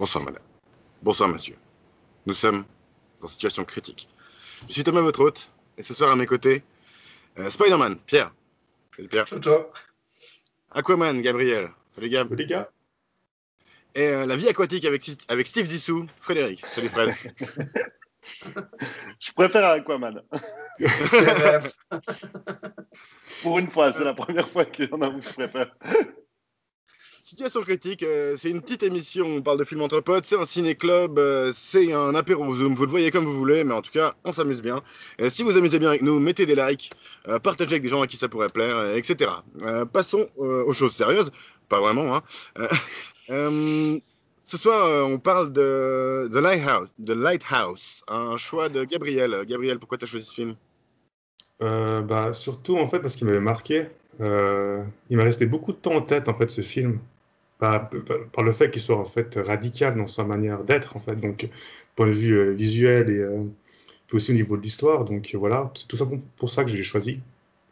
Bonsoir madame. Bonsoir monsieur. Nous sommes en situation critique. Je suis Thomas, votre hôte, et ce soir à mes côtés, Spider-Man, Pierre. Salut Pierre. Ciao, ciao. Aquaman, Gabriel. Salut Gab. Salut les gars. Et la vie aquatique avec Steve Zissou, Frédéric. Salut Fred. Je préfère Aquaman. C'est vrai. Pour une fois, c'est la première fois qu'il y en a où je préfère. Situation critique, c'est une petite émission, on parle de films entre potes, c'est un ciné-club, c'est un apéro Zoom, vous le voyez comme vous voulez, mais en tout cas, on s'amuse bien. Si vous amusez bien avec nous, mettez des likes, partagez avec des gens à qui ça pourrait plaire, etc. Passons aux choses sérieuses, pas vraiment, hein. Ce soir, on parle de The Lighthouse, un choix de Gabriel. Gabriel, pourquoi tu as choisi ce film? Surtout en fait parce qu'il m'avait marqué. Il m'est resté beaucoup de temps en tête en fait ce film. Par le fait qu'il soit en fait radical dans sa manière d'être en fait. Donc point de vue visuel et puis aussi au niveau de l'histoire. Donc voilà, c'est tout ça pour ça que je l'ai choisi.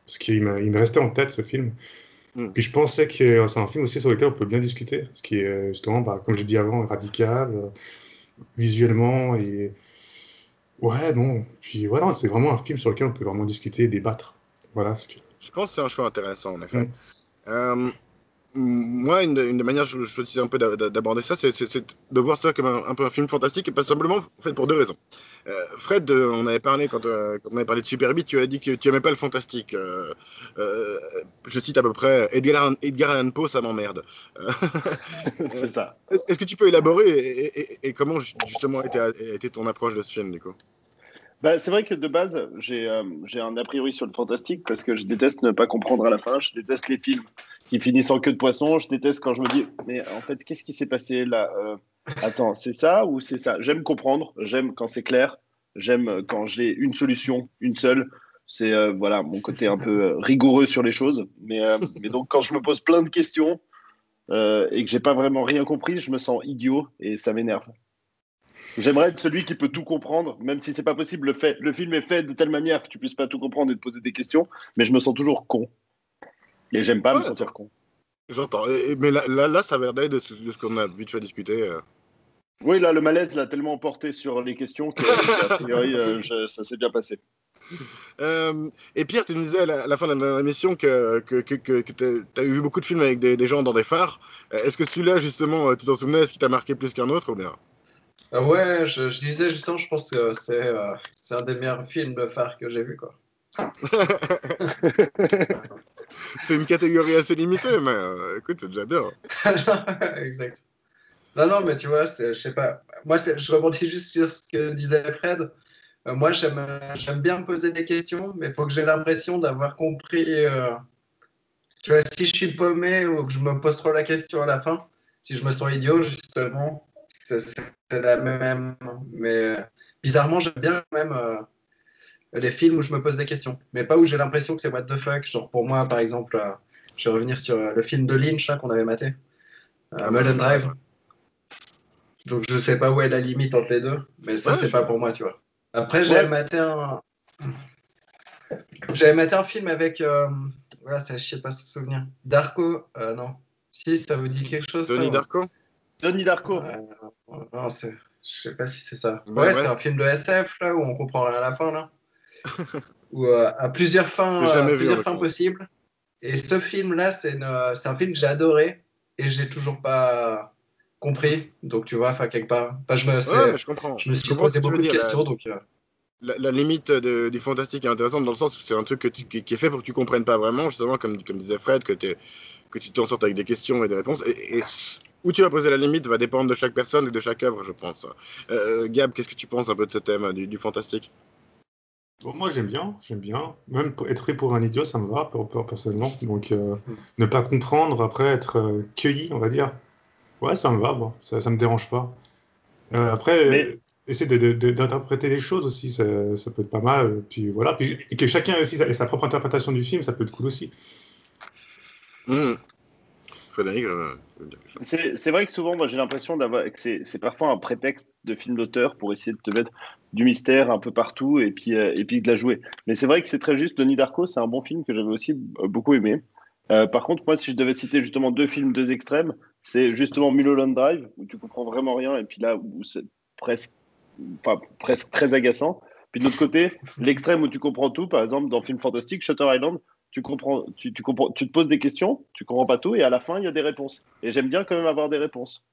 Parce qu'il me restait en tête ce film. Puis je pensais que c'est un film aussi sur lequel on peut bien discuter. Ce qui est justement, comme j'ai dit avant, radical, visuellement et... Ouais, non. Puis voilà, c'est vraiment un film sur lequel on peut vraiment discuter et débattre. Voilà. Je pense que c'est un choix intéressant, en effet. Moi, une des manières, je choisis un peu d'aborder ça, c'est de voir ça comme un peu un film fantastique, et pas simplement en fait, pour deux raisons. Fred, on avait parlé, quand on avait parlé de Super 8, tu as dit que tu aimais pas le fantastique. Je cite à peu près Edgar Allan Poe, ça m'emmerde. C'est ça. Est-ce que tu peux élaborer et comment justement a été ton approche de ce film, du coup? C'est vrai que de base, j'ai un a priori sur le fantastique parce que je déteste ne pas comprendre à la fin. Je déteste les films qui finissent en queue de poisson. Je déteste quand je me dis, mais en fait, qu'est-ce qui s'est passé là? Attends, c'est ça ou c'est ça? J'aime comprendre, j'aime quand c'est clair, j'aime quand j'ai une solution, une seule. C'est voilà mon côté un peu rigoureux sur les choses. Mais donc, quand je me pose plein de questions et que j'ai pas vraiment rien compris, je me sens idiot et ça m'énerve. J'aimerais être celui qui peut tout comprendre, même si c'est pas possible. Le film est fait de telle manière que tu puisses pas tout comprendre et te poser des questions, mais je me sens toujours con. Et j'aime pas me sentir con. J'entends. Mais là, ça va l'air d'aller de ce qu'on a vite fait discuter. Oui, là, le malaise l'a tellement emporté sur les questions que, a priori, ça s'est bien passé. Et Pierre, tu nous disais à la fin de l'émission que tu as vu beaucoup de films avec des gens dans des phares. Est-ce que celui-là, justement, tu t'en souvenais, est-ce qu'il t'a marqué plus qu'un autre ou bien? Ouais, je disais justement, je pense que c'est un des meilleurs films de phare que j'ai vu, quoi. C'est une catégorie assez limitée, mais écoute, c'est déjà bien. Exact. Non, mais tu vois, je sais pas. Moi, je rebondis juste sur ce que disait Fred. Moi, j'aime bien me poser des questions, mais il faut que j'ai l'impression d'avoir compris. Tu vois, si je suis paumé ou que je me pose trop la question à la fin, si je me sens idiot, justement, c'est la même. Mais bizarrement, j'aime bien même les films où je me pose des questions, mais pas où j'ai l'impression que c'est what the fuck. Genre pour moi, par exemple, je vais revenir sur le film de Lynch là, qu'on avait maté, Mulholland Drive. Donc je sais pas où est la limite entre les deux, mais ça c'est pas pour moi, tu vois. Après j'avais maté un film avec voilà, je sais pas ce souvenir. Darko, non. Si ça vous dit quelque chose Donnie ça, Darko? Donnie Darko. Non, je sais pas si c'est ça. Ouais, Ouais, c'est un film de SF là où on comprend rien à la fin là. Où à plusieurs fins possibles. Et ce film-là, c'est un film que j'ai adoré et j'ai toujours pas compris. Donc, tu vois, quelque part, mais je comprends. Je me suis posé beaucoup de questions. Donc, la limite du fantastique est intéressante dans le sens où c'est un truc qui est fait pour que tu comprennes pas vraiment, justement, comme disait Fred, que tu t'en sortes avec des questions et des réponses. Et où tu vas poser la limite va dépendre de chaque personne et de chaque œuvre, je pense. Gab, qu'est-ce que tu penses un peu de ce thème du fantastique? bon, moi, j'aime bien. Même être pris pour un idiot, ça me va, personnellement. Donc, ne pas comprendre, après être cueilli, on va dire. Ouais, ça me va, bon. Ça me dérange pas. Après, essayer d'interpréter les choses aussi, ça peut être pas mal. Puis voilà. Puis, et que chacun ait aussi sa propre interprétation du film, ça peut être cool aussi. Frédéric, c'est vrai que souvent, moi, j'ai l'impression que c'est parfois un prétexte de film d'auteur pour essayer de te mettre du mystère un peu partout et puis de la jouer. Mais c'est vrai que c'est très juste. Denis Darko, c'est un bon film que j'avais aussi beaucoup aimé. Par contre, moi, si je devais citer justement deux films, deux extrêmes, c'est justement Mulholland Drive, où tu comprends vraiment rien, et puis là, où c'est presque, enfin, presque très agaçant. Puis de l'autre côté, l'extrême où tu comprends tout, par exemple, dans Film Fantastique, Shutter Island, tu comprends, tu te poses des questions, tu comprends pas tout, et à la fin, il y a des réponses. Et j'aime bien quand même avoir des réponses.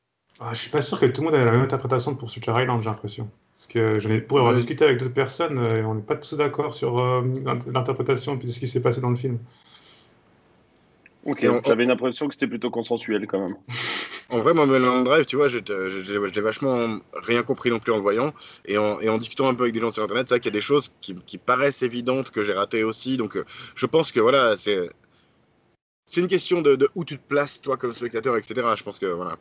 Ah, je suis pas sûr que tout le monde ait la même interprétation de Pursuit Island, j'ai l'impression. Parce que pour avoir Ouais. discuté avec d'autres personnes, on n'est pas tous d'accord sur l'interprétation et puis ce qui s'est passé dans le film. Ok, Et j'avais l'impression que c'était plutôt consensuel quand même. en vrai, moi, Mulholland Drive, tu vois, j'ai vachement rien compris non plus en le voyant. Et en discutant un peu avec des gens sur Internet, c'est vrai qu'il y a des choses qui paraissent évidentes que j'ai ratées aussi. Donc, je pense que voilà, c'est une question de où tu te places, toi, comme spectateur, etc. Je pense que voilà.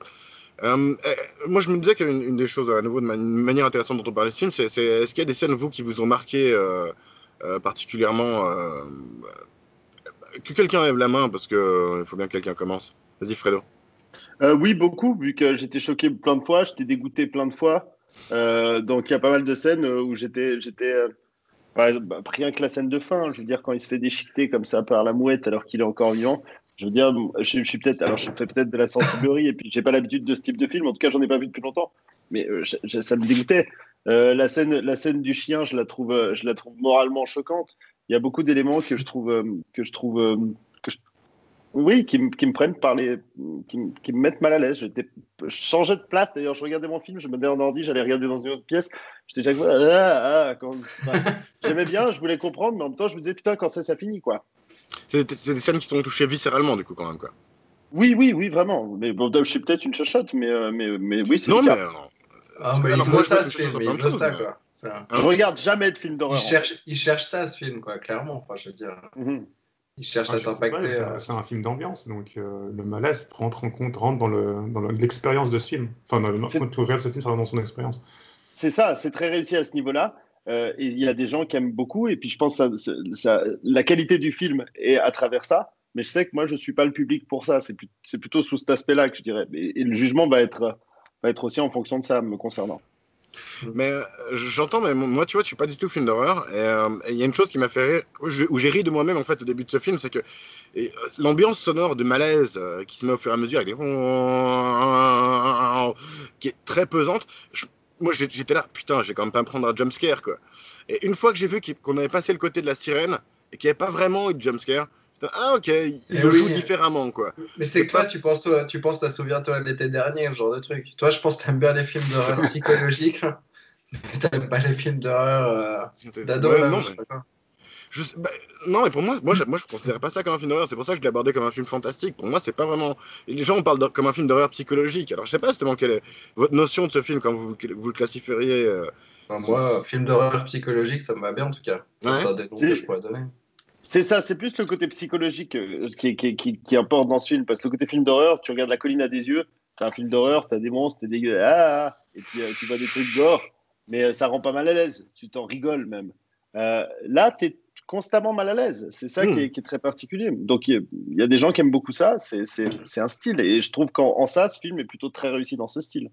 Moi, je me disais qu'il y avait une des choses, à nouveau, une manière intéressante dont on parlait de film, est-ce qu'il y a des scènes, vous, qui vous ont marqué particulièrement que quelqu'un lève la main, parce que il faut bien que quelqu'un commence. Vas-y, Fredo. Oui, beaucoup, vu que j'étais choqué plein de fois, j'étais dégoûté plein de fois. Donc il y a pas mal de scènes où rien que la scène de fin, je veux dire, quand il se fait déchiqueter comme ça par la mouette alors qu'il est encore vivant, je veux dire, je suis peut-être, alors je fais peut-être de la sensiblerie et puis j'ai pas l'habitude de ce type de film, en tout cas j'en ai pas vu depuis longtemps, mais ça me dégoûtait. La scène du chien, je la trouve moralement choquante. Il y a beaucoup d'éléments que je oui, qui me prennent qui me mettent mal à l'aise. Je changeais de place, d'ailleurs, je regardais mon film, je me mettais en ordi, j'allais regarder dans une autre pièce. J'étais chaque fois, enfin, j'aimais bien, je voulais comprendre, mais en même temps, je me disais, putain, quand ça finit, quoi. C'est des scènes qui t'ont touché viscéralement, du coup, quand même, quoi. Oui, oui, oui, vraiment. Mais bon, je suis peut-être une chochotte, mais oui, c'est le Non, mais. cas. Ah, mais il Alors, veut moi, je ça, me ce suis sur film, plein il de veut choses, ça, mais. quoi. Ça. Je Hein. regarde jamais de film d'horreur, en fait. Il cherche ça, ce film, quoi, clairement. Enfin, je veux dire, Mhm. il cherche Ah, à ouais, t'impacter. c'est un film d'ambiance, donc le malaise rentre dans l'expérience de ce film. Enfin, quand C'est tu regardes ce film, ça rentre dans son expérience. c'est ça, c'est très réussi à ce niveau-là. Et il y a des gens qui aiment beaucoup, et puis je pense que la qualité du film est à travers ça. Mais je sais que moi, je ne suis pas le public pour ça. C'est plutôt sous cet aspect-là que je dirais. Et le jugement va être aussi en fonction de ça, me concernant. Mais j'entends, mais moi, tu vois, je suis pas du tout film d'horreur. Et il y a une chose qui m'a fait rire, où j'ai ri de moi-même, en fait, au début de ce film, c'est que l'ambiance sonore de malaise qui se met au fur et à mesure, avec des. Qui est très pesante. Moi, j'étais là, putain, je vais quand même pas me prendre un jumpscare, quoi. Et une fois que j'ai vu qu'on avait passé le côté de la sirène, et qu'il n'y avait pas vraiment eu de jumpscare, j'étais, ah, ok, il Et le joue oui, différemment, quoi. mais c'est C'est que toi, pas. tu penses à Souviens-toi de l'été dernier, ce genre de truc. Toi, je pense que t'aimes bien les films d'horreur psychologiques, mais t'aimes pas les films d'horreur d'ado, Ouais, là, ou non, je sais mais. pas quoi. Bah, non, mais pour moi, je considérais pas ça comme un film d'horreur. C'est pour ça que je l'ai abordé comme un film fantastique. Pour moi, c'est pas vraiment. Les gens parlent comme un film d'horreur psychologique. Alors, je sais pas justement quelle est votre notion de ce film, quand vous le classifieriez. Enfin, Si- moi, si- film d'horreur psychologique, ça me va bien, en tout cas. Ça, c'est Ouais. un des noms que je C'est pourrais donner. c'est ça, c'est plus le côté psychologique qui importe dans ce film. Parce que le côté film d'horreur, tu regardes La colline à des yeux, c'est un film d'horreur, t'as des monstres, t'es dégueu, et puis tu vois des trucs gore, mais ça rend pas mal à l'aise, tu t'en rigoles même. Là, t'es constamment mal à l'aise, c'est ça qui Hmm. est très particulier. Donc il y a des gens qui aiment beaucoup ça, c'est un style, et je trouve qu'en ça, ce film est plutôt très réussi dans ce style.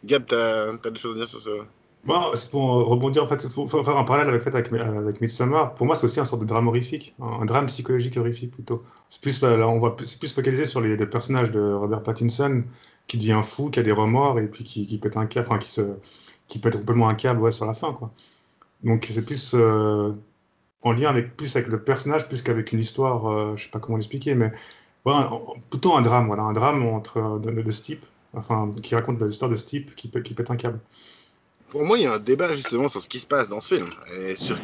Gab, t'as des choses à dire sur ce. Bon, c'est pour rebondir, en fait, il faut faire un parallèle avec Midsommar. Pour moi, c'est aussi un sorte de drame horrifique, un drame psychologique horrifique plutôt. C'est plus, là, c'est plus focalisé sur les personnages de Robert Pattinson qui devient fou, qui a des remords et puis qui pète un câble, enfin, qui pète complètement un câble, ouais, sur la fin, quoi. Donc, c'est plus en lien plus avec le personnage, plus qu'avec une histoire, je sais pas comment l'expliquer, mais voilà, plutôt un drame, voilà, un drame de ce type, enfin, qui raconte l'histoire de ce type qui pète un câble. Pour moi, il y a un débat justement sur ce qui se passe dans ce film. Et sur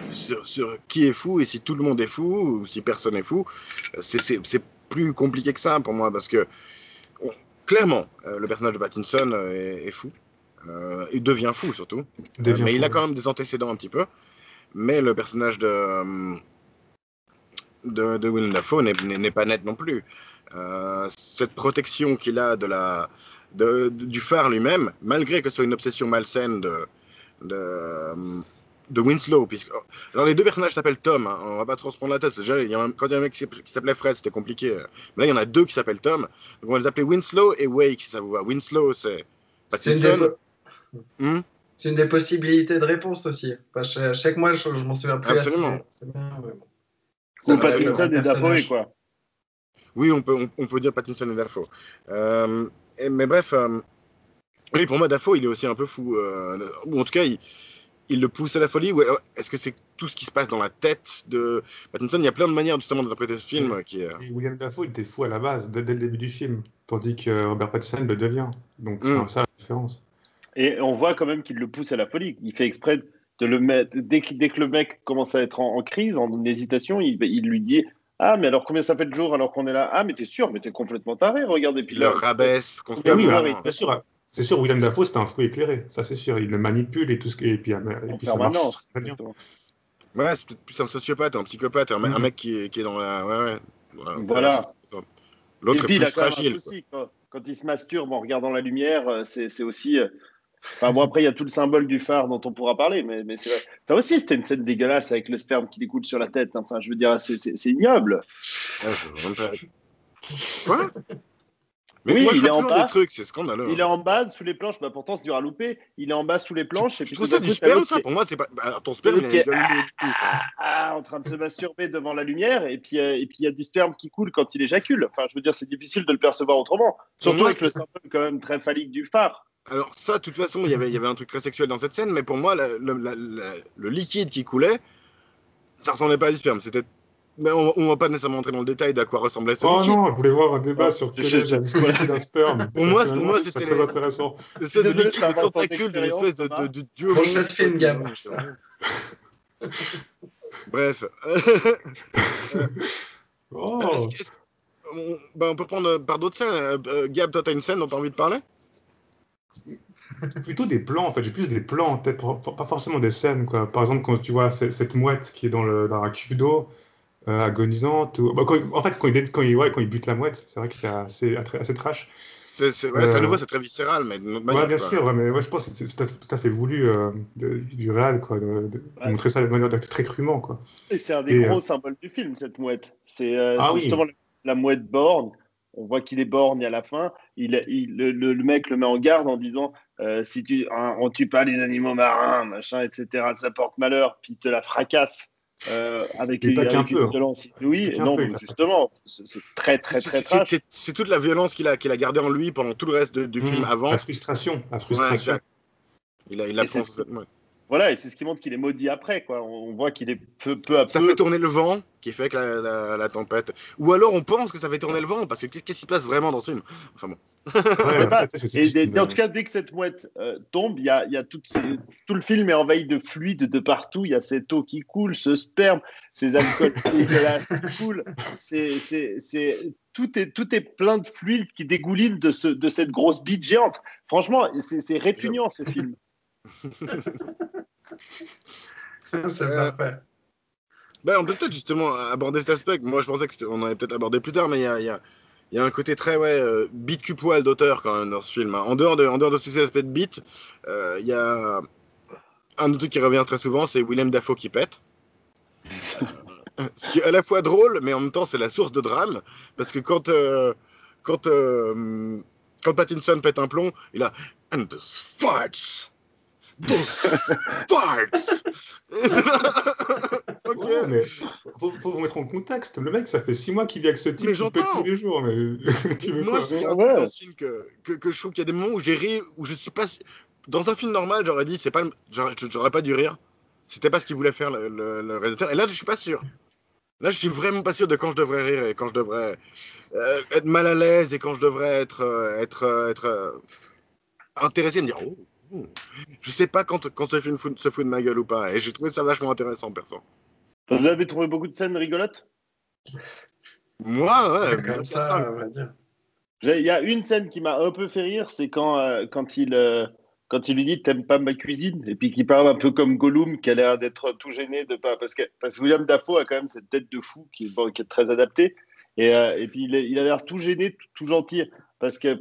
qui est fou et si tout le monde est fou ou si personne est fou. C'est plus compliqué que ça pour moi parce que on- clairement, le personnage de Pattinson est fou. Il devient fou surtout. Devient Mais il fou, a ouais. quand même des antécédents un petit peu. Mais le personnage de Willem Dafoe n'est pas net non plus. Cette protection qu'il a du phare lui-même, malgré que ce soit une obsession malsaine de, de Winslow. Alors, les deux personnages s'appellent Tom, hein, on va pas trop se prendre la tête. Déjà, quand il y a un mec qui s'appelait Fred, c'était compliqué. Mais là, il y en a deux qui s'appellent Tom. Donc, on va les appeler Winslow et Wake, si ça vous va. Winslow, c'est C'est une des, Pattinson. Hmm. c'est une des possibilités de réponse aussi. Enfin, chaque mois, je m'en souviens plus assez. Absolument. C'est bien, mais bon. Ça Ou va avec le Absolument. Pattinson même et Dafoe, personnage. quoi. Oui, on peut dire Pattinson et Dafoe. Mais bref, oui, pour moi, Dafoe, il est aussi un peu fou. Ou en tout cas, il le pousse à la folie. Ou alors, est-ce que c'est tout ce qui se passe dans la tête de Pattinson? Il y a plein de manières justement d'interpréter ce film qui est. Et William Dafoe, il était fou à la base, dès le début du film, tandis que Robert Pattinson le devient. Donc c'est Mm. ça la différence. Et on voit quand même qu'il le pousse à la folie. Il fait exprès de le mettre. Dès que le mec commence à être en crise, en hésitation, il lui dit ah, mais alors combien ça fait de jours alors qu'on est là? Ah, mais t'es sûr, mais t'es complètement taré, regarde. Et puis Il le là, rabaisse Et oui, Combien constamment. de joueurs bien sûr, hein. C'est sûr, William Dafoe, c'est un fou éclairé, ça c'est sûr. Il le manipule et tout ce qui et en puis ça marche permanence. très bien. Exactement. Ouais, c'est peut-être plus un sociopathe, un psychopathe, un Mhm. mec qui est dans la. Ouais, ouais. Voilà. Et L'autre est puis il plus a quand même un fragile. souci. Quand il se masturbe en regardant la lumière, c'est aussi. Enfin bon, après, il y a tout le symbole du phare dont on pourra parler, mais c'est vrai. Ça aussi, c'était une scène dégueulasse avec le sperme qui lui coule sur la tête. Enfin, je veux dire, c'est ignoble. Ouais, je vois même pas. Quoi? Mais Oui, moi, je il est rate en toujours des bas. trucs, c'est scandaleux. Il est en bas, sous les planches. Bah, pourtant, c'est dur à louper. Il est en bas, sous les planches. Et Je puis trouve tout ça d'un du coup, t'as sperme, l'autre ça. qui est, Pour moi, c'est pas. Bah, ton t'as sperme, l'autre il a qui une est gueule de pouce. en train de se masturber devant la lumière. Et puis il y a du sperme qui coule quand il éjacule. Enfin, je veux dire, c'est difficile de le percevoir autrement. Pour Surtout moi, avec le symbole quand même très phallique du phare. alors ça, de toute façon, il y avait un truc très sexuel dans cette scène, mais pour moi, le liquide qui coulait, ça ressemblait pas à du sperme. C'était. Mais on va pas nécessairement entrer dans le détail d'à quoi ressemblait ce Oh liquide. non, je voulais voir un débat Oh, sur quelle est la voilà. viscosité d'un sperme. Pour moi, C'est c'était très intéressant. Je suis l'espèce de désolé de liquide de savoir ton tentacule d'une expérience, espèce Thomas. de dieu Prochain monstre film, qui- Gab. Bref. Oh, On peut prendre par d'autres scènes. Gab, toi, t'as une scène dont t'as envie de parler? plutôt des plans en fait. J'ai plus des plans en tête, pas forcément des scènes quoi. Par exemple, quand tu vois cette mouette qui est dans la cuve d'eau, agonisante. Bah, en fait, quand il bute la mouette, c'est vrai que c'est assez trash. Ouais, c'est à nouveau, Euh, c'est très viscéral, mais d'une autre ouais, manière, bien quoi. sûr, ouais, mais ouais, je pense que c'est tout à fait voulu du réel, quoi, de Ouais. montrer ça de manière très crûment, quoi. Et c'est un des Et, gros symboles du film, cette mouette. ah C'est oui, justement la mouette borgne. On voit qu'il est borgne à la fin. Le mec le met en garde en disant si on tue pas les animaux marins, machin, etc., ça porte malheur. Puis il te la fracasse et pas qu'un avec une peu, hein. violence inouïe. Pas Et qu'un non, peu, donc justement, c'est très, très, très trash. C'est toute la violence qu'il a gardée en lui pendant tout le reste du film avant. La Ouais, frustration. exact. Il Et c'est apprend. ce voilà, et c'est ce qui montre qu'il est maudit après, quoi. On voit qu'il est peu à Ça fait peu. tourner le vent qui fait que la tempête. Ou alors on pense que ça fait tourner le vent, parce que qu'est-ce qui se passe vraiment dans ce film? Enfin bon. Ouais, Pas. peut-être que c'est Et juste en tout cas, dès que cette mouette tombe, il y a tout le film est envahi de fluide de partout. Il y a cette eau qui coule, ce sperme, ces alcools dégueulasses qui coulent. Tout est plein de fluide qui dégouline de cette grosse bite géante. Franchement, c'est répugnant ce film. C'est parfait. Ben, on peut peut-être justement aborder cet aspect. Moi, je pensais qu'on allait peut-être aborder plus tard, mais il y a un côté très beat cul poil d'auteur quand même dans ce film, hein. En dehors de tous ces aspects de beat, il y a un autre truc qui revient très souvent, c'est Willem Dafoe qui pète. Ce qui est à la fois drôle, mais en même temps, c'est la source de drame. Parce que quand, quand Pattinson pète un plomb, il a And those farts! Those farts! Ok. Ouais, mais faut vous mettre en contexte. Le mec, ça fait 6 mois qu'il vit avec ce type Mais qui pète j'entends. tous les jours. Mais tu veux Moi, quoi? il y a un Ouais. truc dans ce film que je trouve qu'il y a des moments où j'ai ri, où je suis pas. Dans un film normal, j'aurais dit, c'est pas, j'aurais pas dû rire. C'était pas ce qu'il voulait faire le réalisateur. Et là, je suis pas sûr. Là, je suis vraiment pas sûr de quand je devrais rire et quand je devrais être mal à l'aise et quand je devrais être intéressé et me dire, oh. Je sais pas quand ce film se fout de ma gueule ou pas. Et j'ai trouvé ça vachement intéressant, perso. Vous avez trouvé beaucoup de scènes rigolotes? Moi, ouais, bien Comme qu'il y a ça, on va dire. Il y a une scène qui m'a un peu fait rire, c'est quand il lui dit t'aimes pas ma cuisine et puis qu'il parle un peu comme Gollum qui a l'air d'être tout gêné de pas parce que William Dafoe a quand même cette tête de fou qui est très adaptée et puis il a l'air tout gêné, tout gentil parce qu'il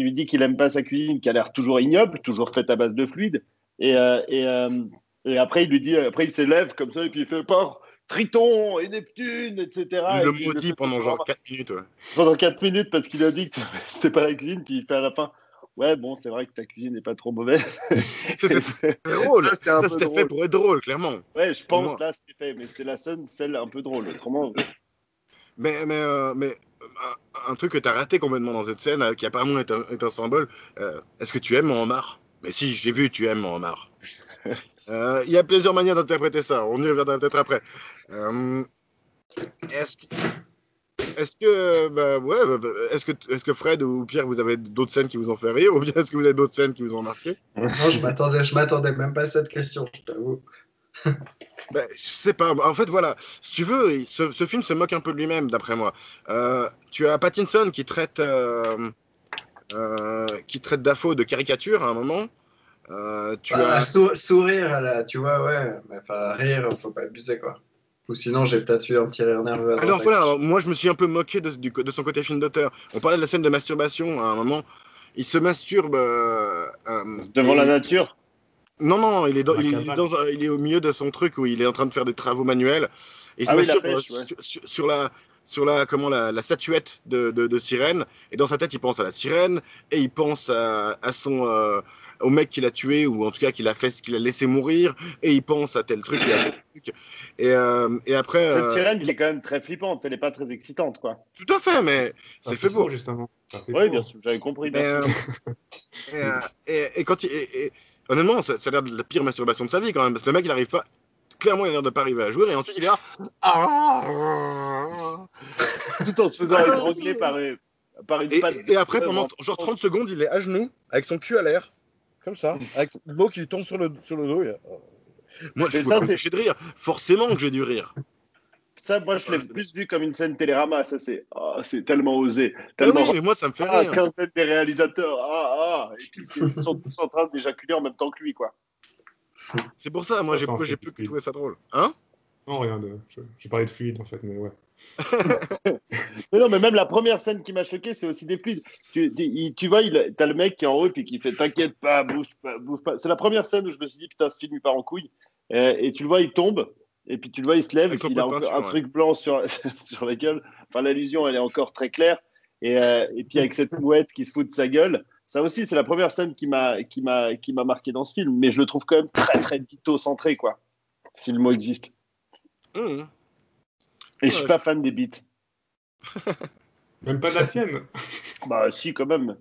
lui dit qu'il aime pas sa cuisine qui a l'air toujours ignoble, toujours faite à base de fluide et après il lui dit après il s'élève comme ça et puis il fait part Triton et Neptune, etc. Il Et le puis il le maudit fait pendant toujours genre 4 minutes. Ouais. pendant 4 minutes parce qu'il a dit que c'était pas la cuisine, puis il fait à la fin ouais, bon, c'est vrai que ta cuisine n'est pas trop mauvaise. C'était drôle. Ça, c'était un peu C'était fait drôle. pour être drôle, clairement. Ouais, je Pour pense moi. là, c'était fait, mais c'était celle un peu drôle. Autrement, Mais un truc que tu as raté complètement dans cette scène, qui apparemment est un symbole. Est-ce que tu aimes Mohamed? Mais si, j'ai vu, tu aimes Mohamed. Il y a plusieurs manières d'interpréter ça. On y reviendra peut-être après. Euh, est-ce que, est-ce que Fred ou Pierre, vous avez d'autres scènes qui vous ont fait rire, ou bien est-ce que vous avez d'autres scènes qui vous ont marqué? Non, je m'attendais même pas à cette question, je t'avoue. Ben, je sais pas. En fait, voilà. Si tu veux, ce film se moque un peu de lui-même, d'après moi. Tu as Pattinson qui traite Dafoe de caricature à un moment. Tu as... Sourire, là, tu vois, ouais. Mais enfin, rire, faut pas abuser, quoi. Ou sinon, j'ai peut-être eu un petit rire nerveux. Alors voilà, alors, moi je me suis un peu moqué de son côté film d'auteur. On parlait de la scène de masturbation à un moment. Il se masturbe. Devant la nature. Non, non, il est au milieu de son truc où il est en train de faire des travaux manuels. Et il se Ah oui, la masturbe pêche, ouais. sur la statuette de sirène. Et dans sa tête, il pense à la sirène et il pense au mec qui l'a tué ou en tout cas qu'il a laissé mourir. Et il pense à tel truc et à tel truc. Et après. Cette sirène, elle est quand même très flippante. Elle n'est pas très excitante, quoi. Tout à fait, mais c'est fait pour. Justement. Oui, bien sûr, j'avais compris. Et quand honnêtement, ça a l'air de la pire masturbation de sa vie quand même, parce que le mec, il arrive pas. Clairement, il a l'air de pas arriver à jouer, et ensuite il est là. Tout en se faisant étrangler par une patte. Et après, pendant genre 30 secondes, il est à genoux, avec son cul à l'air, comme ça, avec l'eau qui lui tombe sur le dos. Moi, je peux pas m'empêcher de rire. Forcément que j'ai dû rire. Ça, moi, je l'ai plus vu comme une scène Télérama. Ça, c'est tellement osé. Tellement... oui, mais moi, ça me fait rire. 15 des réalisateurs. Et puis, ils sont tous en train d'éjaculer en même temps que lui, quoi. C'est pour ça, moi, j'ai plus que trouvé ça drôle. Hein? Non, rien de. J'ai parlé de fluide, en fait, mais ouais. Mais non, mais même la première scène qui m'a choqué, c'est aussi des fluides. Tu vois, t'as le mec qui est en haut et puis qui fait t'inquiète pas, bouge pas. C'est la première scène où je me suis dit putain, ce film il part en couille. Et tu le vois, il tombe. Et puis tu le vois, il se lève. Et puis il a encore un truc blanc sur la gueule. Enfin, l'allusion, elle est encore très claire. Et puis avec cette mouette qui se fout de sa gueule. Ça aussi, c'est la première scène qui m'a marqué dans ce film. Mais je le trouve quand même très, très bito-centré, quoi. Si le mot existe. Mmh. Et je suis pas fan des beats. Même pas de la tienne. Bah si, quand même.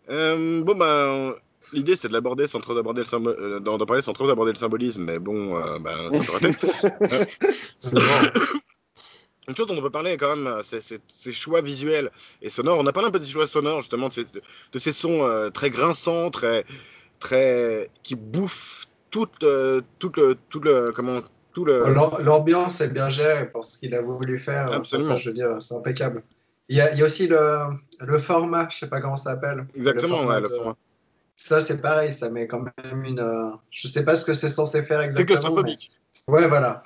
Bon, ben, l'idée c'est d'aborder sans trop aborder d'en parler sans trop aborder le symbolisme, mais bon, ça peut rater. C'est bon. Une chose dont on peut parler quand même, c'est ces choix visuels et sonores. On a parlé un peu des choix sonores, justement, de ces sons très grinçants, qui bouffent l'ambiance est bien gérée pour ce qu'il a voulu faire. Absolument. Ça, je veux dire, c'est impeccable. Il y a aussi le format, je sais pas comment ça s'appelle. Exactement, le format. Ça, c'est pareil, ça met quand même une. Je sais pas ce que c'est censé faire exactement. C'est claustrophobique. Mais... Ouais, voilà.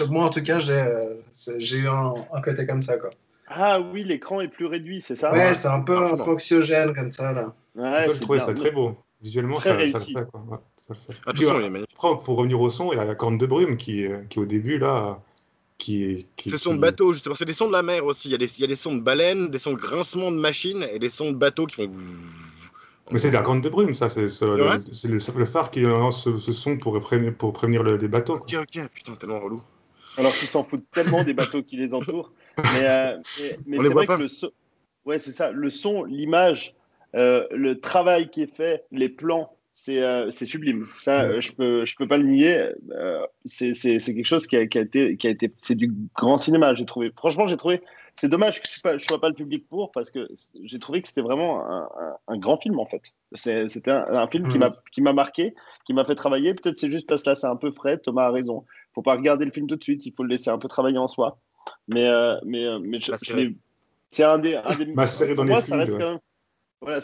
Moi, en tout cas, j'ai eu un côté comme ça, quoi. Ah oui, l'écran est plus réduit, c'est ça? Ouais, c'est un peu anxiogène comme ça, là. Ouais, je trouvais ça très beau. Visuellement, ça le fait, quoi. Ouais, ça le fait. Attention, il est magnifique. Pour revenir au son, il y a la corne de brume qui au début, là, c'est des sons de bateau, justement. C'est des sons de la mer aussi. Il y a des sons de baleines, des sons de grincement de machines et des sons de bateaux qui font... Mais c'est de la corne de brume, ça. C'est le phare qui lance ce son pour prévenir les bateaux. Ok, putain, tellement relou. Alors qu'ils s'en foutent tellement des bateaux qui les entourent. Mais on c'est les voit vrai pas. Que ouais, c'est ça. Le son, l'image, le travail qui est fait, les plans, c'est sublime. Ça, je peux pas le nier. C'est quelque chose qui a été, c'est du grand cinéma, j'ai trouvé. Franchement, j'ai trouvé. C'est dommage que je sois pas le public pour, parce que j'ai trouvé que c'était vraiment un grand film, en fait. C'était un film qui m'a marqué, qui m'a fait travailler. Peut-être c'est juste parce que là, c'est un peu frais. Thomas a raison. Faut pas regarder le film tout de suite. Il faut le laisser un peu travailler en soi. Mais c'est un des ma série dans les moi, fluides, ça reste quand même. Voilà,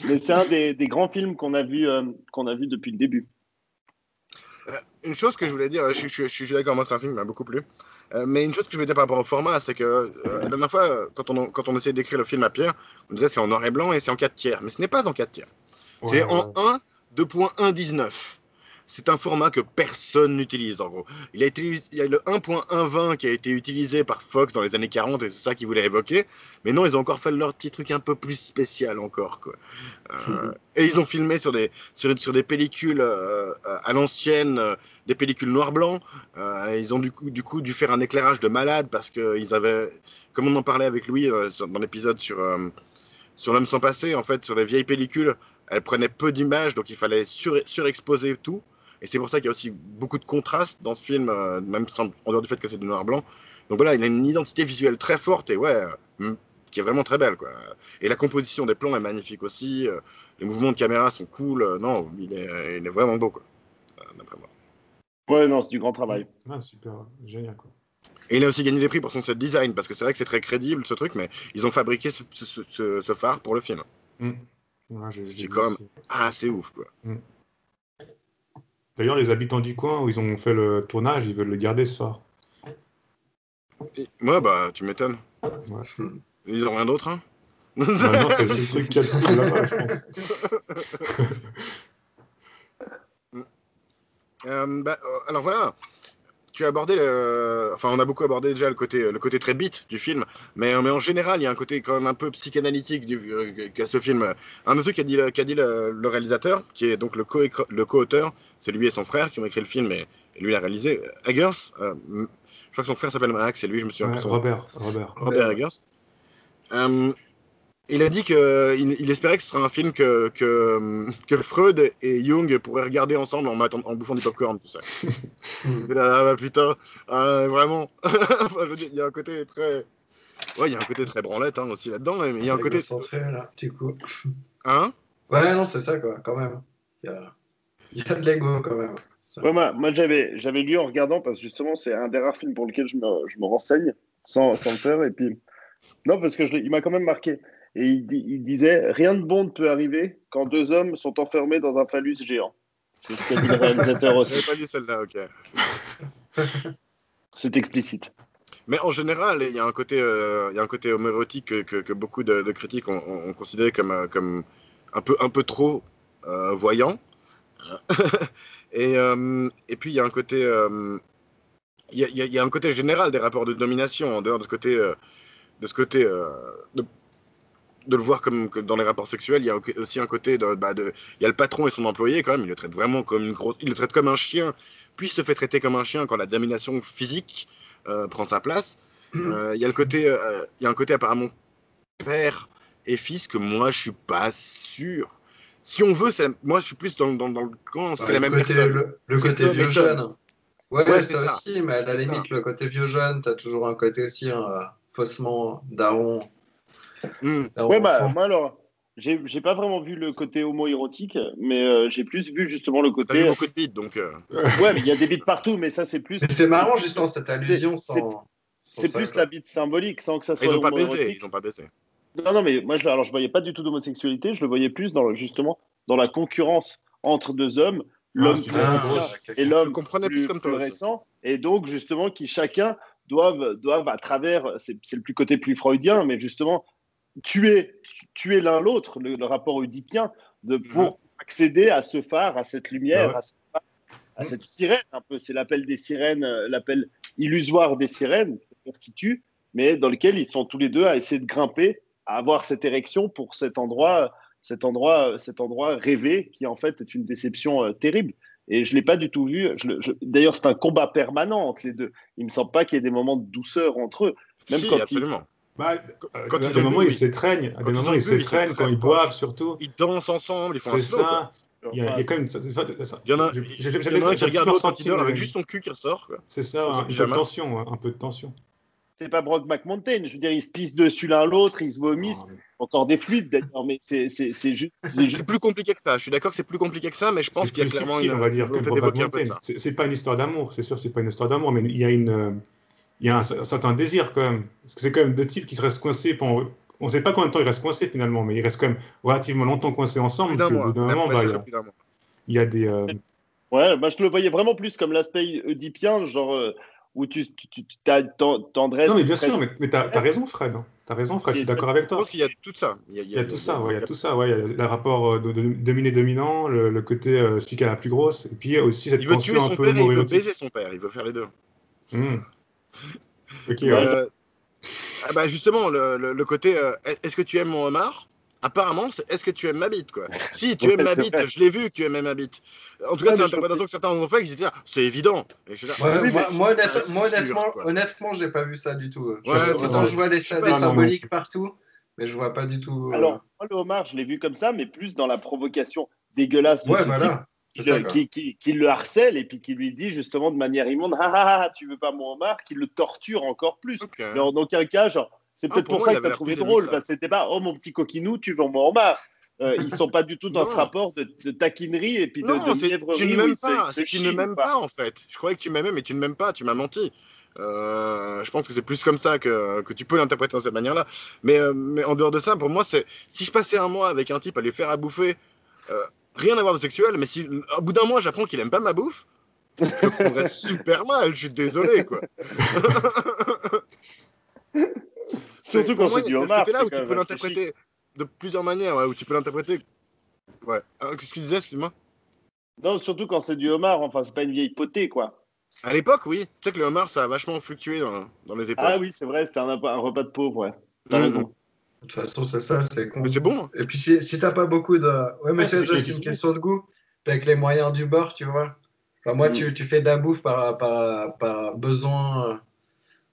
mais c'est un des grands films qu'on a vu depuis le début. Une chose que je voulais dire, je suis d'accord, moi c'est un film qui m'a beaucoup plu. Mais une chose que je voulais dire par rapport au format, c'est que la dernière fois, quand on essayait d'écrire le film à Pierre, on disait c'est en noir et blanc et c'est en 4 tiers. Mais ce n'est pas en 4 tiers. C'est en 1, 2.119. c'est un format que personne n'utilise, en gros. Il y a le 1.120 qui a été utilisé par Fox dans les années 40, et c'est ça qu'ils voulaient évoquer. Mais non, ils ont encore fait leur petit truc un peu plus spécial encore, quoi. Et ils ont filmé sur des pellicules à l'ancienne, des pellicules noir-blanc. Ils ont du coup dû faire un éclairage de malade parce qu'ils avaient, comme on en parlait avec Louis dans l'épisode sur L'Homme sans passé, en fait, sur les vieilles pellicules, elles prenaient peu d'images, donc il fallait surexposer tout. Et c'est pour ça qu'il y a aussi beaucoup de contraste dans ce film, même en dehors du fait que c'est de noir-blanc. Donc voilà, il a une identité visuelle très forte et ouais, qui est vraiment très belle, quoi. Et la composition des plans est magnifique aussi. Les mouvements de caméra sont cool. Non, il est vraiment beau, quoi, d'après moi. Ouais, non, c'est du grand travail. Ah, super, génial, quoi. Et il a aussi gagné des prix pour son set design, parce que c'est vrai que c'est très crédible, ce truc, mais ils ont fabriqué ce phare pour le film. Ouais, C'est quand même assez ouf, quoi. D'ailleurs, les habitants du coin où ils ont fait le tournage, ils veulent le garder ce soir. Ouais, bah, tu m'étonnes. Ouais. Ils ont rien d'autre, hein. Non, c'est le seul truc qu'il y a là-bas, je pense. Alors voilà, tu as abordé enfin, on a beaucoup abordé déjà le côté très beat du film, mais en général, il y a un côté quand même un peu psychanalytique qu'a ce film. Un autre truc qu'a dit le réalisateur, qui est donc le co-auteur, c'est lui et son frère qui ont écrit le film et lui l'a réalisé. Eggers, je crois que son frère s'appelle Max, et lui, je me suis Ouais, Robert. Robert Eggers. Il a dit qu'il espérait que ce serait un film que Freud et Jung pourraient regarder ensemble en bouffant du popcorn, tout ça. Ah bah putain, vraiment. Enfin, je veux dire, il y a un côté très... Ouais, il y a un côté très branlette aussi là-dedans, mais il y a un côté... Centré, là, du coup. Hein? Ouais, non, c'est ça, quoi, quand même. Il y a de l'ego, quand même. Ouais, moi j'avais lu en regardant, parce que justement, c'est un des rares films pour lequel je me renseigne sans le faire. Et puis, non, parce que il m'a quand même marqué. Et il disait: rien de bon ne peut arriver quand deux hommes sont enfermés dans un phallus géant. C'est ce qu'a dit le réalisateur aussi. J'avais pas lu celle-là, ok. C'est explicite. Mais en général, il y a un côté homoérotique que beaucoup de critiques ont considéré comme un peu trop voyant. Et puis il y a un côté, il y a un côté général des rapports de domination en dehors de ce côté, de le voir comme que dans les rapports sexuels. Il y a aussi un côté il y a le patron et son employé quand même. Il le traite vraiment comme il le traite comme un chien, puis se fait traiter comme un chien quand la domination physique prend sa place. Il y a un côté apparemment père et fils que moi je suis pas sûr. Si on veut, moi je suis plus dans le camp, c'est la même personne. Le côté vieux jeune. Ouais, Ouais, ça aussi, mais à la limite, le côté vieux jeune, t'as toujours un côté aussi faussement daron. Ouais, moi alors, j'ai pas vraiment vu le côté homo-érotique, mais j'ai plus vu justement le côté. T'as vu beaucoup de bites, donc. Ouais, mais il y a des bites partout, mais ça c'est plus. Mais c'est marrant justement cette allusion C'est plus quoi. la bite symbolique, sans que ça soit. Ils ont pas baisé. Non, mais moi je voyais pas du tout d'homosexualité, je le voyais plus justement dans la concurrence entre deux hommes, l'homme plus ancien et l'homme plus récent, et donc justement qui chacun doivent à travers, c'est le plus côté plus freudien, mais justement tuer l'un l'autre, le rapport oedipien, pour accéder à ce phare, à cette lumière, à cette sirène un peu. C'est l'appel des sirènes, l'appel illusoire des sirènes qui tue, mais dans lequel ils sont tous les deux à essayer de grimper, à avoir cette érection pour cet endroit rêvé qui en fait est une déception terrible. Et je l'ai pas du tout vu. D'ailleurs, c'est un combat permanent entre les deux. Il me semble pas qu'il y ait des moments de douceur entre eux. Même si, quand absolument. À des moments, ils s'étreignent. Quand ils boivent, surtout. Ils dansent ensemble. C'est ça. Il y a quand même. Il y en a un qui regarde l'autre quand il dort avec juste son cul qui ressort. C'est ça, un peu de tension. C'est pas Brock McMountain. Je veux dire, ils se pissent dessus l'un l'autre, ils se vomissent. Encore des fluides d'ailleurs, mais c'est juste. C'est plus compliqué que ça. Je suis d'accord que c'est plus compliqué que ça, mais je pense qu'il y a clairement on va dire, que Brock McMountain. C'est pas une histoire d'amour, c'est sûr, c'est pas une histoire d'amour, mais il y a un certain désir quand même. Parce que c'est quand même deux types qui se restent coincés pendant. On ne sait pas combien de temps ils restent coincés finalement, mais ils restent quand même relativement longtemps coincés ensemble. Au bout d'un moment, il y a des. Ouais, moi je le voyais vraiment plus comme l'aspect oedipien, genre où tu as tendresse. Non, mais bien sûr, mais t'as raison, Fred. T'as raison, Fred, je suis d'accord avec Je toi. pense qu'il y a tout ça. Il y a tout ça, ouais, il y a tout ça, ouais. Il y a le rapport de dominé-dominant, le côté celui qui a la plus grosse, et puis aussi cette Il veut tuer tension un son peu père et il veut homo-érotique. baiser son père. Il veut faire les deux. Hmm. Ok, Mais, ouais. ah bah justement, le côté est-ce que tu aimes mon homard? Apparemment, c'est est-ce que tu aimes ma bite, quoi. Si tu aimes ma c'est bite, vrai. je l'ai vu que tu aimais ma bite. En tout cas, Ouais, c'est mais je l'interprétation que certains en ont fait, qu'ils étaient là, c'est évident. Et je suis là, Ouais, Oui, mais sûr, quoi. honnêtement, j'ai pas vu ça du tout. Ouais, c'est Autant ça. je vois je suis pas des sûr. symboliques partout, mais je vois pas du tout. Alors, moi, le homard, je l'ai vu comme ça, mais plus dans la provocation dégueulasse de Ouais, ce type voilà, c'est ça quoi. qui le harcèle et puis qui lui dit justement de manière immonde, ah, tu veux pas mon homard, qui le torture encore plus. Ok. Mais en aucun cas, genre, c'est Ah, peut-être pour pour moi, il ça que tu avait as l'air trouvé plus ému que drôle, ça. parce que c'était pas, oh mon petit coquinou, tu veux mon homard. Ils sont pas du tout dans ce Non. rapport de taquinerie et puis Non, de tu mièvrerie ne où m'aimes pas. il se C'est que tu ne chine, m'aimes quoi. pas, en fait. Je croyais que tu m'aimais, mais tu ne m'aimes pas. Tu m'as menti. Je pense que c'est plus comme ça que tu peux l'interpréter de cette manière-là. Mais en dehors de ça, pour moi, c'est si je passais un mois avec un type à lui faire à bouffer, euh, rien à voir de sexuel, mais si au bout d'un mois j'apprends qu'il aime pas ma bouffe, je le prendrais super mal. Je suis désolé, quoi. Surtout Pour quand moi, c'est il du y a ce homard, côté-là c'est où quand tu même peux assez chic. l'interpréter de plusieurs manières, ouais, où tu peux l'interpréter. Ouais. Qu'est-ce que tu disais, excuse-moi? Non, surtout quand c'est du homard, enfin, c'est pas une vieille potée, quoi. À l'époque, oui. Tu sais que le homard, ça a vachement fluctué dans les Ah époques. oui, c'est vrai, c'était un repas de pauvre, ouais. T'as Mhm. raison. De toute façon, c'est ça, c'est Mais c'est con. bon, hein. Et puis si t'as pas beaucoup de. Ouais, mais Ouais, c'est c'est ce que ça, j'ai c'est une défini. question de goût. Puis avec les moyens du bord, tu vois. Enfin, moi, Mm. tu fais de la bouffe par besoin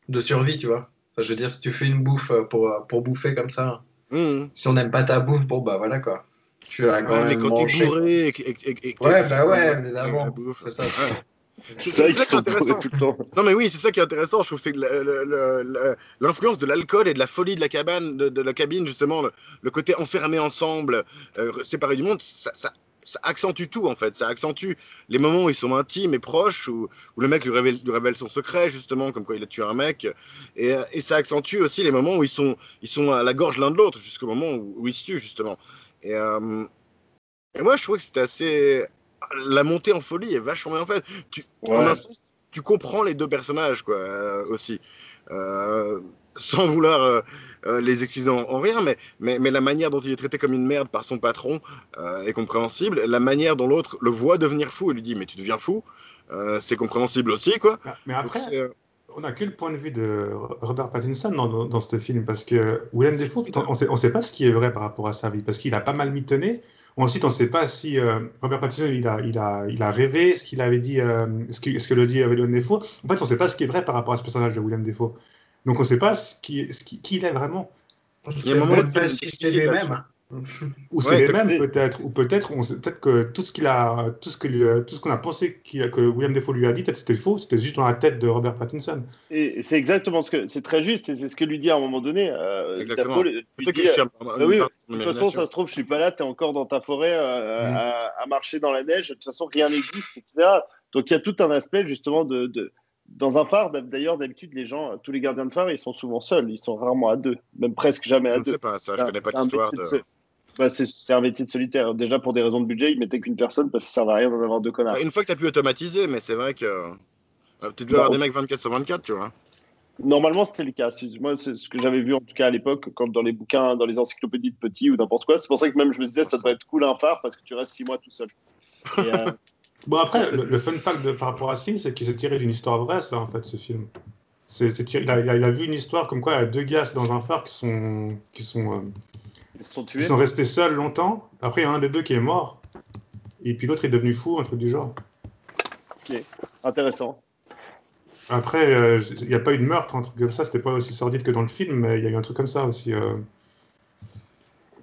de survie, tu vois. Enfin, je veux dire, si tu fais une bouffe pour bouffer comme ça, Mhm. si on n'aime pas ta bouffe, bon, bah voilà quoi. Tu vas quand Ouais, mais même quand t'es manger, quoi. bourré et que Ouais, c'est bah quand même ouais, la évidemment. bouffe. C'est ça. Ouais. C'est vrai C'est ça qu'ils qui est sont bourrés intéressant. tout le temps. Non, mais oui, c'est ça qui est intéressant. Je trouve que c'est l'influence de l'alcool et de la folie de la cabane, de la cabine, justement, le côté enfermé ensemble, séparé du monde, ça accentue tout, en fait. Ça accentue les moments où ils sont intimes et proches, où le mec lui révèle son secret, justement, comme quoi il a tué un mec. Et ça accentue aussi les moments où ils sont à la gorge l'un de l'autre, jusqu'au moment où ils se tuent, justement. Et, euh, et moi, je trouvais que c'était assez. La montée en folie est vachement bien faite. En un Ouais. sens, tu comprends les deux personnages, quoi, aussi. Euh, Sans vouloir les excuser en rien, mais la manière dont il est traité comme une merde par son patron est compréhensible. La manière dont l'autre le voit devenir fou et lui dit mais tu deviens fou, c'est compréhensible aussi, quoi. Mais Donc après, c'est on n'a que le point de vue de Robert Pattinson dans ce film, parce que Willem c'est Dafoe, super. on sait pas ce qui est vrai par rapport à sa vie, parce qu'il a pas mal mitonné. Ensuite, on ne sait pas si Robert Pattinson il a rêvé ce qu'il avait dit, ce que le dit Willem Dafoe. En fait, on ne sait pas ce qui est vrai par rapport à ce personnage de Willem Dafoe. Donc, on ne sait pas qui il est vraiment. Je Il y a un sais moment même qui est pas si c'est difficile là-dessus. lui-même. Ou c'est Ouais, les mêmes Si. peut-être, ou peut-être que tout ce tout ce qu'on a pensé que Willem Dafoe lui a dit, peut-être c'était faux, c'était juste dans la tête de Robert Pattinson. Et c'est exactement ce que c'est très juste et c'est ce que lui dit à un moment donné. Dafoe Exactement. lui Peut-être que dit je suis oui, une de partie de mon toute façon, ça imagination. se trouve, je suis pas là, tu es encore dans ta forêt Mm. à marcher dans la neige. De toute façon, rien n'existe, etc. Donc il y a tout un aspect justement dans un phare. D'ailleurs, d'habitude, les gens, tous les gardiens de phare, ils sont souvent seuls. Ils sont rarement à deux, même presque jamais Je à ne sais deux. pas ça, je connais pas C'est un l'histoire métier de. c'est un métier de solitaire. Déjà pour des raisons de budget, ils mettaient qu'une personne parce que ça servait à rien d'en avoir deux Bah, connards. une fois que tu as pu automatiser, mais c'est vrai que tu dois Bah, avoir des mecs 24 sur 24, tu vois. normalement, c'était le cas. Moi, c'est ce que j'avais vu en tout cas à l'époque, comme dans les bouquins, dans les encyclopédies de petits ou n'importe quoi. C'est pour ça que même je me disais, ça devrait être cool un phare parce que tu restes 6 mois tout seul. Et, Bon, non, après, le fun fact par rapport à ce film, c'est qu'il s'est tiré d'une histoire vraie, ça, en fait, ce film. Il a vu une histoire comme quoi il y a deux gars dans un phare ils se sont qui tués. sont restés seuls longtemps. Après, il y a un des deux qui est mort. Et puis l'autre est devenu fou, un truc du genre. Ok, intéressant. Après, il n'y a pas eu de meurtre, un truc comme ça. C'était pas aussi sordide que dans le film, mais il y a eu un truc comme ça aussi.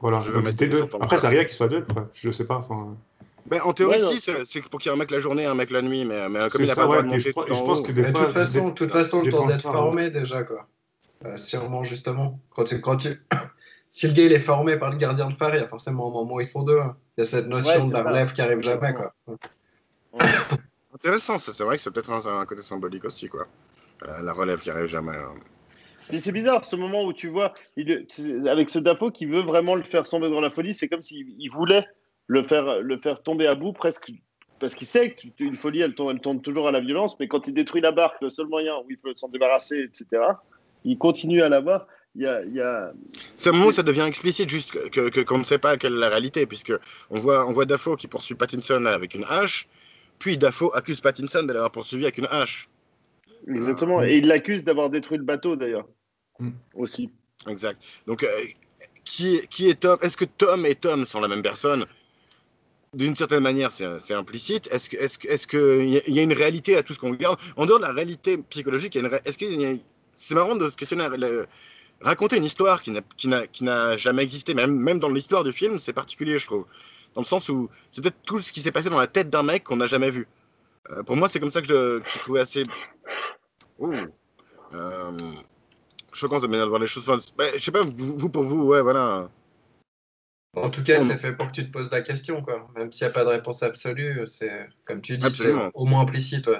Voilà. Je vais Donc mettre c'était tout deux. sur ton Après, chat. ça arrive qu'ils soient deux. Après. Je sais pas. Enfin, Ben, en Ouais, théorie, non, si, c'est pour qu'il y ait un mec la journée et un mec la nuit, mais comme c'est il n'a pas ça, le droit ouais. de Puis monter tout je en pense que haut. des Mais fois, de toute façon, le dépend temps le d'être phare, ouais. formé déjà, quoi. Sûrement, justement. Si le gars il est formé par le gardien de phare, il y a forcément un moment où ils sont deux, hein. Il y a cette ouais, notion de c'est la ça. relève qui arrive jamais, Exactement. quoi. Ouais. Intéressant, ça, c'est vrai que c'est peut-être un côté symbolique aussi, quoi. La relève qui arrive jamais. Mais c'est bizarre ce moment où tu vois, avec ce Dafoe qui veut vraiment le faire tomber dans la folie, c'est comme s'il voulait le faire tomber à bout presque parce qu'il sait qu'une folie, elle tourne toujours à la violence, mais quand il détruit la barque, le seul moyen où il peut s'en débarrasser, etc., il continue à l'avoir. Il y a... C'est un moment où ça devient explicite, juste qu'on ne sait pas quelle est la réalité, puisque on voit Dafoe qui poursuit Pattinson avec une hache, puis Dafoe accuse Pattinson de l'avoir poursuivi avec une hache. Exactement, et il l'accuse d'avoir détruit le bateau, d'ailleurs, aussi. Exact. Donc, qui est Tom? Est-ce que Tom et Tom sont la même personne? D'une certaine manière, c'est implicite. Est-ce qu'il y a une réalité à tout ce qu'on regarde? En dehors de la réalité psychologique, c'est marrant de se questionner, raconter une histoire qui n'a jamais existé, même dans l'histoire du film, c'est particulier, je trouve. Dans le sens où c'est peut-être tout ce qui s'est passé dans la tête d'un mec qu'on n'a jamais vu. Pour moi, c'est comme ça que j'ai trouvé assez... Ouh. Je commence à bien voir les choses. Enfin, je sais pas, vous pour vous, ouais, voilà. En tout cas, c'est fait pour que tu te poses la question, quoi. Même s'il n'y a pas de réponse absolue, c'est, comme tu dis, Absolument. c'est au moins implicite. Ouais,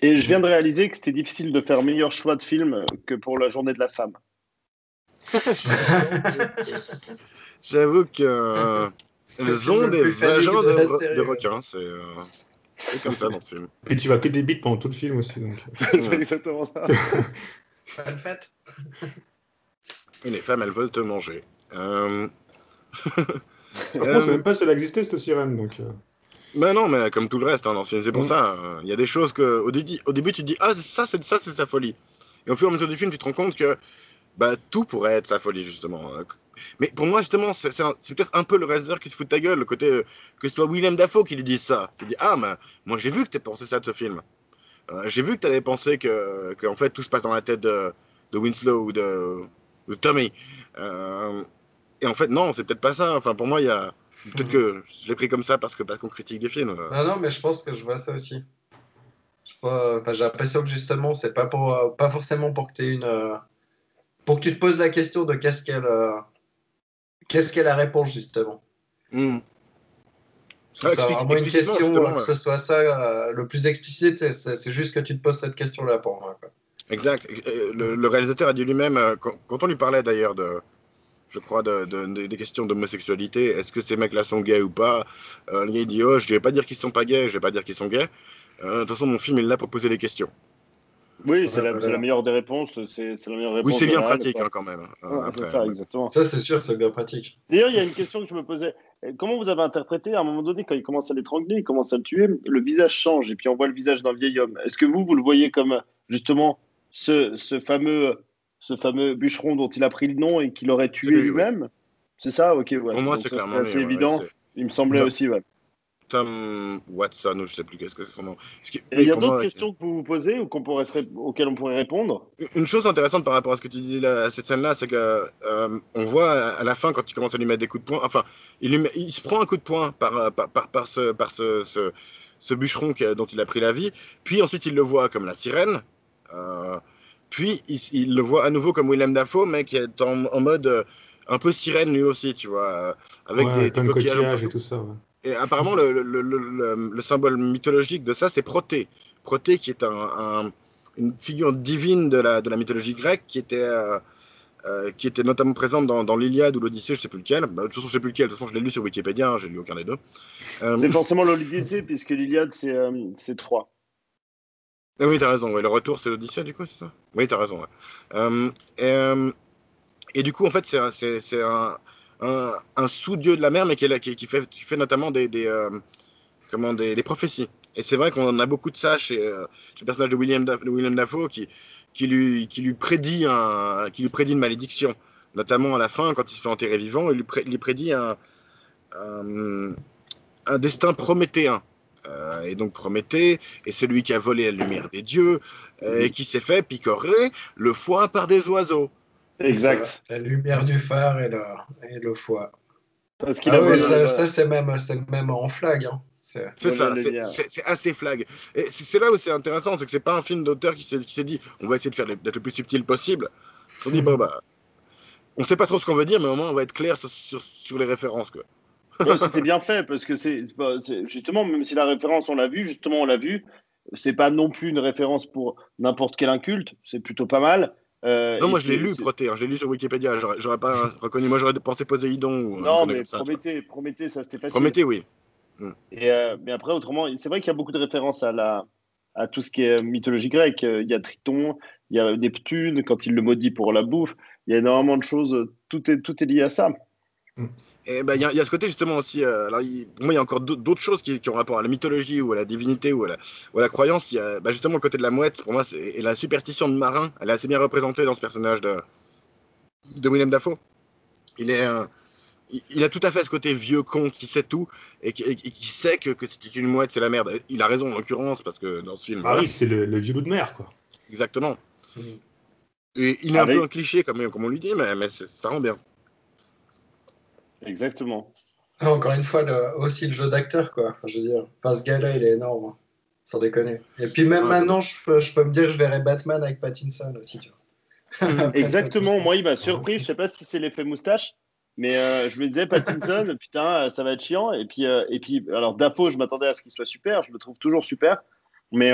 Et je viens de réaliser que c'était difficile de faire meilleur choix de film que pour la journée de la femme. J'avoue que elles ont des vagins de requins, c'est comme ça dans ce film. Puis tu vois que des bites pendant tout le film aussi. Donc. C'est exactement ça. Bonne fête. Et les femmes, elles veulent te manger. Par contre, c'est même pas si elle existait, cette sirène. Donc, Ben non, mais comme tout le reste dans le film, c'est pour ça. Il y a des choses que au début tu te dis, ah, ça c'est sa folie. Et au fur et à mesure du film, tu te rends compte que tout pourrait être sa folie, justement. Mais pour moi, justement, c'est peut-être un peu le réalisateur qui se fout de ta gueule, le côté que ce soit Willem Dafoe qui lui dise ça. Il dit, ah, mais moi j'ai vu que t'as pensé ça de ce film. J'ai vu que t'avais pensé que en fait tout se passe dans la tête de Winslow ou de Tommy. Et en fait, non, c'est peut-être pas ça. Enfin, pour moi, il y a. Peut-être que je l'ai pris comme ça parce qu'on critique des films. Non, mais je pense que je vois ça aussi. J'ai l'impression que justement, c'est pas forcément pour que pour que tu te poses la question de qu'est-ce qu'est la réponse, justement. C'est vraiment une question, que ce soit ça le plus explicite, c'est juste que tu te poses cette question-là pour moi. Quoi. Exact. Le réalisateur a dit lui-même, quand on lui parlait d'ailleurs je crois, des questions d'homosexualité, est-ce que ces mecs-là sont gays ou pas, le gars il dit, oh, je vais pas dire qu'ils sont pas gays, je vais pas dire qu'ils sont gays. De toute façon, mon film, il est là pour poser des questions. Oui, c'est la meilleure des réponses. C'est la meilleure réponse. Oui, c'est bien pratique quand même. C'est ça, exactement. Ça, c'est sûr, c'est bien pratique. D'ailleurs, il y a une question que je me posais. Comment vous avez interprété, à un moment donné, quand il commence à l'étrangler, il commence à le tuer, le visage change et puis on voit le visage d'un vieil homme. Est-ce que vous le voyez comme, justement, ce fameux bûcheron dont il a pris le nom et qu'il aurait tué lui-même? Oui. C'est ça? Ok, ouais. Pour moi, donc, c'est clairement assez évident. Il me semblait aussi, ouais. Tom Watson, ou je sais plus qu'est-ce que c'est son nom. Il y a d'autres questions que vous vous posez ou auxquelles on pourrait répondre? Une chose intéressante par rapport à ce que tu dis là, à cette scène-là, c'est que on voit à la fin quand il commence à lui mettre des coups de poing, enfin, il se prend un coup de poing par ce bûcheron dont il a pris la vie, puis ensuite il le voit comme la sirène, puis il le voit à nouveau comme Willem Dafoe, mais qui est en mode un peu sirène lui aussi, tu vois, avec des coquillages et tout ça. Ouais. Et apparemment, le symbole mythologique de ça, c'est Proté. Proté, qui est une figure divine de la mythologie grecque, qui était notamment présente dans l'Iliade ou l'Odyssée, je ne sais plus lequel. De toute façon, je ne sais plus lequel. De toute façon, je l'ai lu sur Wikipédia, hein, j'ai lu aucun des deux. C'est forcément l'Odyssée, puisque l'Iliade, c'est 3. Oui, tu as raison. Ouais. Le retour, c'est l'Odyssée, du coup, c'est ça? Oui, tu as raison. Ouais. Et du coup, en fait, c'est un sous-dieu de la mer, mais qui fait notamment des prophéties. Et c'est vrai qu'on a beaucoup de ça chez le personnage de Willem Dafoe qui lui prédit une malédiction. Notamment à la fin, quand il se fait enterrer vivant, il lui prédit un destin prométhéen. Et donc Prométhée est celui qui a volé la lumière des dieux et qui s'est fait picorer le foie par des oiseaux. Exact. La lumière du phare et le foie. Parce qu'il ça c'est même en flag. Hein. C'est ça, c'est assez flag. Et c'est là où c'est intéressant, c'est que c'est pas un film d'auteur qui s'est dit on va essayer d'être le plus subtil possible. Ils se sont dit on sait pas trop ce qu'on veut dire, mais au moins on va être clair sur les références, quoi. Ouais, c'était bien fait parce que c'est justement, même si la référence on l'a vu, c'est pas non plus une référence pour n'importe quel inculte, c'est plutôt pas mal. Non, moi je l'ai lu, Proté, je l'ai lu sur Wikipédia, j'aurais pas reconnu, moi j'aurais pensé Poséidon ou non, mais Prométhée, ça c'était facile. Prométhée, oui. Mais après, autrement, c'est vrai qu'il y a beaucoup de références à tout ce qui est mythologie grecque. Il y a Triton, il y a Neptune, quand il le maudit pour la bouffe. Il y a énormément de choses. Tout est lié à ça. Et ben, il y a ce côté justement aussi. Alors, pour moi, il y a encore d'autres choses qui ont rapport à la mythologie ou à la divinité ou à la croyance. Il y a justement le côté de la mouette. Pour moi, et la superstition de marin. Elle est assez bien représentée dans ce personnage de William Dafoe. Il a tout à fait ce côté vieux con qui sait tout et qui sait que si c'est une mouette, c'est la merde. Il a raison en l'occurrence parce que dans ce film. Bah oui, c'est le vieux loup de mer, quoi. Exactement. Et il est un peu un cliché comme on lui dit, mais ça rend bien. Exactement. Encore une fois, aussi le jeu d'acteur, quoi. Enfin, je veux dire, ce gars-là, il est énorme, hein. Sans déconner. Et puis même maintenant, je peux me dire que je verrais Batman avec Pattinson aussi, tu vois. Exactement. Moi, il m'a surpris. Je sais pas si c'est l'effet moustache, mais je me disais Pattinson, putain, ça va être chiant. Et puis, alors Dafoe, je m'attendais à ce qu'il soit super. Je le trouve toujours super. Mais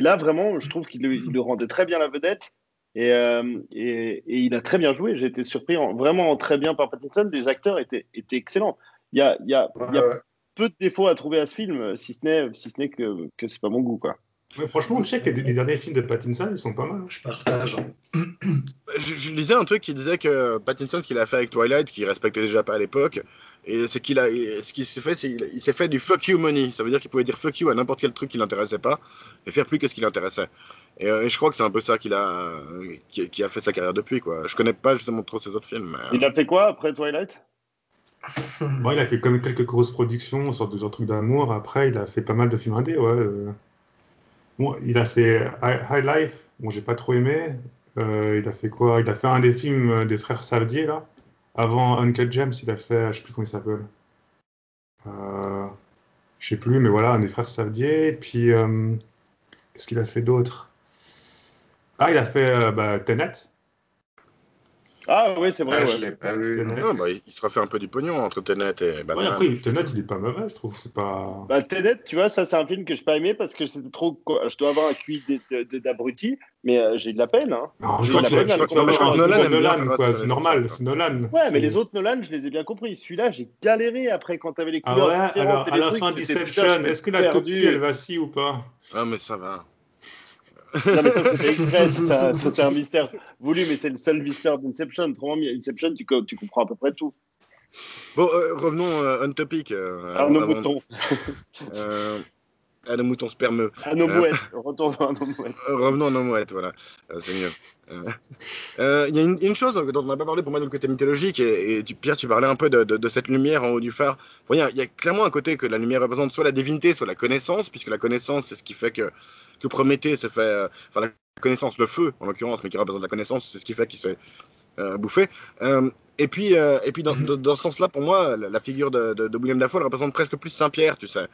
là, vraiment, je trouve qu'il le rendait très bien la vedette. Et il a très bien joué. J'ai été surpris vraiment très bien par Pattinson. Les acteurs étaient excellents. Il y a peu de défauts à trouver à ce film, si ce n'est que c'est pas mon goût, quoi. Mais franchement, je sais que les derniers films de Pattinson, ils sont pas mal. Je partage. Je lisais un truc qui disait que Pattinson, ce qu'il a fait avec Twilight, qu'il respectait déjà pas à l'époque, et ce qu'il s'est fait, il s'est fait du fuck you money. Ça veut dire qu'il pouvait dire fuck you à n'importe quel truc qui l'intéressait pas et faire plus que ce qui l'intéressait. Et je crois que c'est un peu ça qui a fait sa carrière depuis, quoi. Je connais pas justement trop ses autres films. Il a fait quoi après Twilight? Bon, il a fait quand même quelques grosses productions, sorte de genre truc d'amour. Après, il a fait pas mal de films indés, ouais. Bon, il a fait High Life, bon, j'ai pas trop aimé. Il a fait quoi? Il a fait un des films des frères Safdie, là. Avant Uncut James, il a fait, je sais plus comment il s'appelle. Je sais plus, mais voilà, un des frères Safdie. Et puis, qu'est-ce qu'il a fait d'autre? Ah, il a fait Tenet. Ah oui, c'est vrai. Je l'ai pas vu. Tenet. Non, il se refait un peu du pognon entre Tenet et Batman. Ouais, après, Tenet, il est pas mauvais, je trouve. C'est pas. Bah, Tenet, tu vois, ça, c'est un film que je n'ai pas aimé parce que c'était trop. Je dois avoir un QI d'abruti, mais j'ai de la peine. Hein. Non, J'ai je de crois la peine à le comprendre. Nolan aime bien Nolan, faire quoi. ça, C'est ça, normal, ça. c'est Nolan. Ouais, mais les autres Nolan, je les ai bien compris. Celui-là, j'ai galéré après quand tu avais les Ah couleurs ouais, différentes alors et à les la trucs, fin j'étais- putain, d'Inception, j'étais est-ce que la perdu. copie, elle vacille ou pas? Ah, mais ça va. Non, mais ça, c'était exprès. Ça, c'est un mystère voulu, mais c'est le seul mystère d'Inception. Autrement, Inception, tu comprends à peu près tout. Bon, revenons on topic. À nos moutons. À nos moutons spermeux. À nos mouettes. Retournons à nos mouettes. Revenons à nos mouettes, voilà. C'est mieux. Il y a une chose dont on n'a pas parlé pour moi dans le côté mythologique, et Pierre, tu parlais un peu de cette lumière en haut du phare. Bon, il y a clairement un côté que la lumière représente soit la divinité, soit la connaissance, puisque la connaissance, c'est ce qui fait que Prométhée se fait. Enfin, la connaissance, le feu en l'occurrence, mais qui représente la connaissance, c'est ce qui fait qu'il se fait bouffer. Et puis dans ce sens-là, pour moi, la figure de William Dafoe, elle représente presque plus Saint-Pierre, tu sais.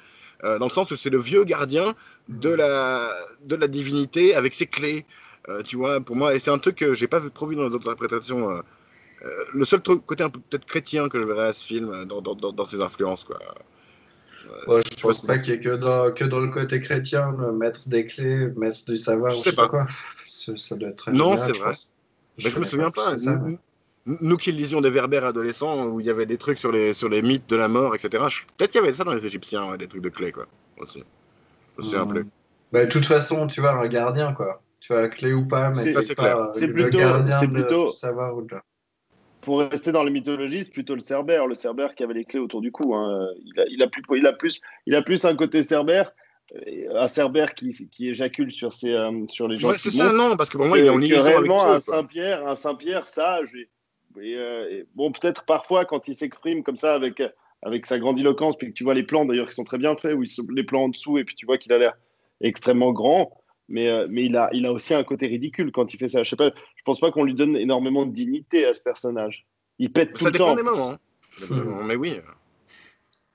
Dans le sens où c'est le vieux gardien de la divinité avec ses clés. Tu vois, pour moi, et c'est un truc que j'ai pas trop vu dans les autres interprétations. Le seul côté un peu peut-être chrétien que je verrais à ce film, dans ses influences, quoi. Ouais, je pense pas qu'il y ait que dans le côté chrétien, le maître des clés, maître du savoir, Je ou sais pas. quoi. Ça doit être très Non, génial, c'est je vrai. pense. Mais je me souviens pas. plus que ça, mais- Nous qui lisions des Verbères adolescents, où il y avait des trucs sur les mythes de la mort, etc. Peut-être qu'il y avait ça dans les Égyptiens, ouais, des trucs de clés, quoi. Aussi. Je me souviens plus. Bah, de toute façon, tu vois, un gardien, quoi. Tu vois, clé ou pas, mais Ça, c'est pas clair. C'est le plutôt- gardien c'est plutôt- du savoir ou de... Pour rester dans la mythologie, c'est plutôt le Cerbère qui avait les clés autour du cou. Hein. Il a plus un côté Cerbère, un Cerbère qui éjacule sur les gens Ouais, qui c'est ça, montent, non, parce que pour moi, il est en que liaison avec réellement Dieu, un quoi. Saint-Pierre sage. Bon, peut-être parfois quand il s'exprime comme ça avec sa grandiloquence, puis que tu vois les plans d'ailleurs qui sont très bien faits, où les plans en dessous, et puis tu vois qu'il a l'air extrêmement grand. Mais il a aussi un côté ridicule quand il fait ça. Je sais pas, je pense pas qu'on lui donne énormément de dignité à ce personnage. Il pète tout Ça le dépend temps. des moments. Hein. Ça dépend des moments, mais oui.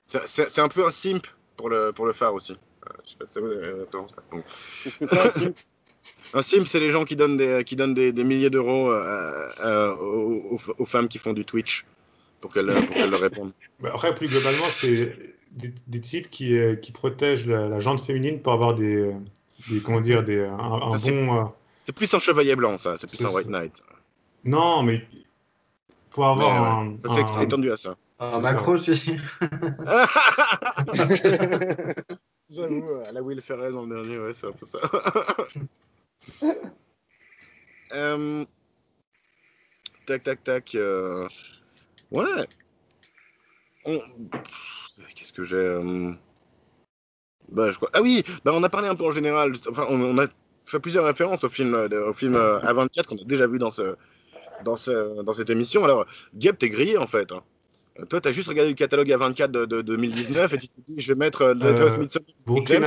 C'est un peu un simp pour le phare aussi. Je sais pas si ça vous attends, ça. Donc, Qu'est-ce que c'est un simp? un simp, c'est les gens qui donnent des milliers d'euros aux femmes qui font du Twitch pour qu'elles leur répondent. Bah, après, plus globalement, c'est des types qui protègent la jante féminine pour avoir comment dire, un Ça, bon. C'est plus un chevalier blanc, ça. C'est plus C'est un White ça. Knight. Non, mais pour Mais avoir ouais, ça s'est étendu à ça. Un macro, tu dis. J'avoue, à la Will Ferrell dans le dernier, ouais, c'est un peu ça. Tac, tac, tac. Ouais. Qu'est-ce que j'ai bah, je crois... Ah oui, bah, on a parlé un peu en général. Enfin, on a fait plusieurs références au film A24 qu'on a déjà vu dans cette émission. Alors, Gab, t'es grillé en fait. Hein. Toi, t'as juste regardé le catalogue A24 de 2019 et tu t'es dit, je vais mettre Lighthouse, Midsommar et James.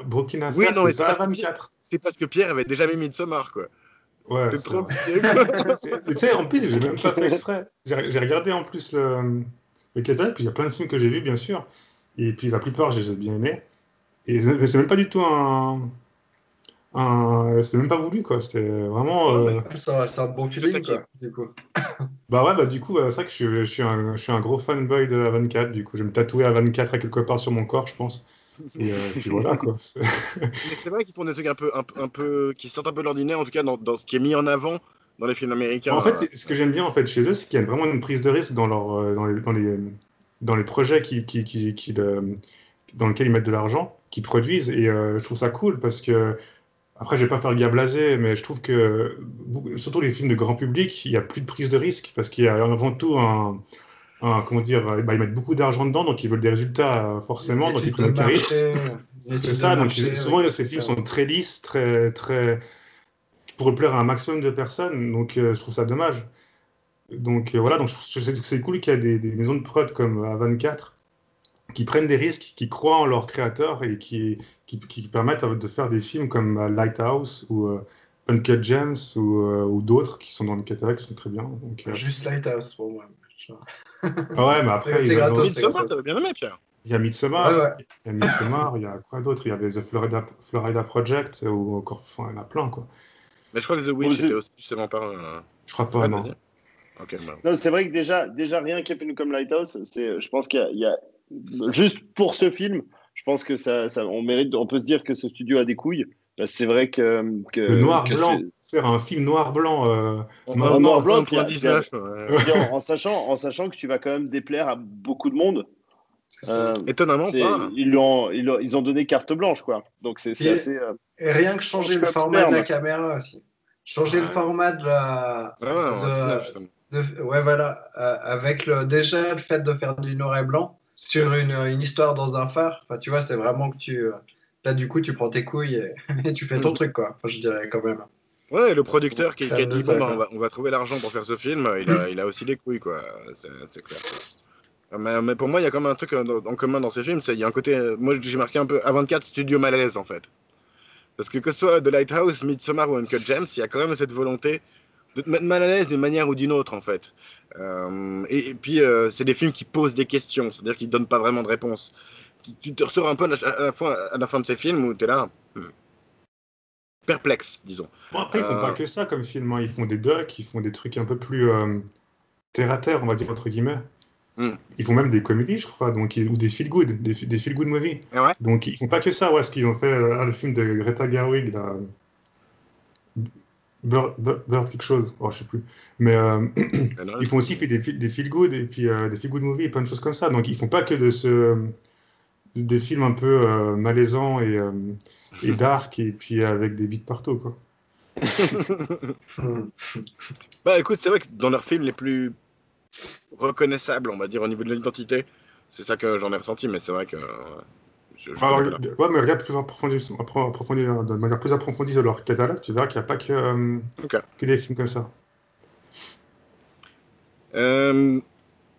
Brooklyn Oui, Affair, non, mais c'est pas A24. c'est parce que Pierre avait déjà vu Midsommar, quoi. Ouais, T'es c'est trop vrai. grillé, quoi. Tu sais, en plus, j'ai même pas fait exprès. J'ai regardé en plus le catalogue, puis il y a plein de films que j'ai vus, bien sûr. Et puis la plupart, je les ai bien aimés. Et c'est même pas du tout c'était même pas voulu, quoi. C'était vraiment. Non, mais C'est un bon je feeling, taquine. quoi, du coup. Bah ouais, bah du coup, c'est vrai que je suis un gros fanboy de A24. Du coup, je vais me tatouer A24 à quelque part sur mon corps, je pense. Et puis voilà, quoi. Mais c'est vrai qu'ils font des trucs un peu qui sortent un peu de l'ordinaire, en tout cas dans ce qui est mis en avant dans les films américains. En fait, ce que j'aime bien en fait chez eux, c'est qu'il y a vraiment une prise de risque dans dans les projets dans lesquels ils mettent de l'argent, qu'ils produisent. Et je trouve ça cool parce que, après, je vais pas faire le gars blasé, mais je trouve que, surtout les films de grand public, il y a plus de prise de risque parce qu'il y a avant tout comment dire, bah, ils mettent beaucoup d'argent dedans, donc ils veulent des résultats Une forcément, donc ils étude prennent de aucun risque. marché, une C'est étude de ça, donc marché avec souvent des ces films critères. sont très lisses, pour plaire à un maximum de personnes, donc je trouve ça dommage. Donc voilà, donc je trouve que c'est cool qu'il y a des maisons de prod comme A24 qui prennent des risques, qui croient en leurs créateurs et qui permettent de faire des films comme Lighthouse ou Uncut Gems ou d'autres qui sont dans le catalogue qui sont très bien. Donc, Juste Lighthouse pour moi. ouais, mais après, C'est gratos, c'est Midsommar, gratos. t'avais bien aimé, Pierre. il y a Ouais, Midsommar, ouais. il y a quoi d'autre? Il y avait The Florida Project ou encore, enfin, il y en a plein, quoi. Mais je crois que The Bon, Witch était aussi justement pas. Je crois pas, Ouais, non. vas-y. Ok, bah. non, c'est vrai que déjà rien qu'un film comme Lighthouse, je pense il y a juste pour ce film, je pense que on peut se dire que ce studio a des couilles. Parce que c'est vrai Le que c'est noir-blanc, faire un film noir-blanc en maintenant. noir blanc, puis, puis 1.19. en sachant que tu vas quand même déplaire à beaucoup de monde. C'est ça. Étonnamment pas. Ils ont donné carte blanche, quoi. Donc c'est Puis, assez. et rien que changer le comme format de la sperme. caméra aussi. Changer le Ouais. format de la. Ouais, en 19, justement. Ouais, voilà. Avec déjà le fait de faire du noir et blanc sur une histoire dans un phare. Enfin, tu vois, c'est vraiment que tu. Là, du coup, tu prends tes couilles et tu fais ton truc, quoi. Enfin, je dirais quand même. Ouais, le producteur qui a Crème de dit ça, bon, bah, quoi. on va trouver l'argent pour faire ce film, il a aussi des couilles, quoi. C'est clair. Mais pour moi, il y a comme un truc en commun dans ces films, il y a un côté. Moi, j'ai marqué un peu A24 Studio Malaise, en fait. Parce que ce soit The Lighthouse, Midsommar ou Uncut Gems, il y a quand même cette volonté de te mettre mal à l'aise d'une manière ou d'une autre, en fait. Et puis, c'est des films qui posent des questions, c'est-à-dire qu'ils donnent pas vraiment de réponse. Tu te ressors un peu à la fin de ces films où tu es là, perplexe, disons. Bon, après, ils font pas que ça comme film, hein. Ils font des docs, ils font des trucs un peu plus terre à terre, on va dire, entre guillemets. Hmm. Ils font même des comédies, je crois, donc, ou des feel-good, des feel-good movies. Ah ouais. Donc, ils font pas que ça, ouais, ce qu'ils ont fait, le film de Greta Gerwig, là, Bird quelque chose, oh, je sais plus. Mais ils font aussi des feel-good et puis des feel-good movies et plein de choses comme ça. Donc, ils font pas que des films un peu malaisants et dark et puis avec des beats partout, quoi. Bah écoute, c'est vrai que dans leurs films les plus reconnaissables, on va dire, au niveau de l'identité, c'est ça que j'en ai ressenti, mais c'est vrai que Alors, ouais, mais regarde plus de manière plus approfondie de leur catalogue, tu verras qu'il n'y a pas que des films comme ça.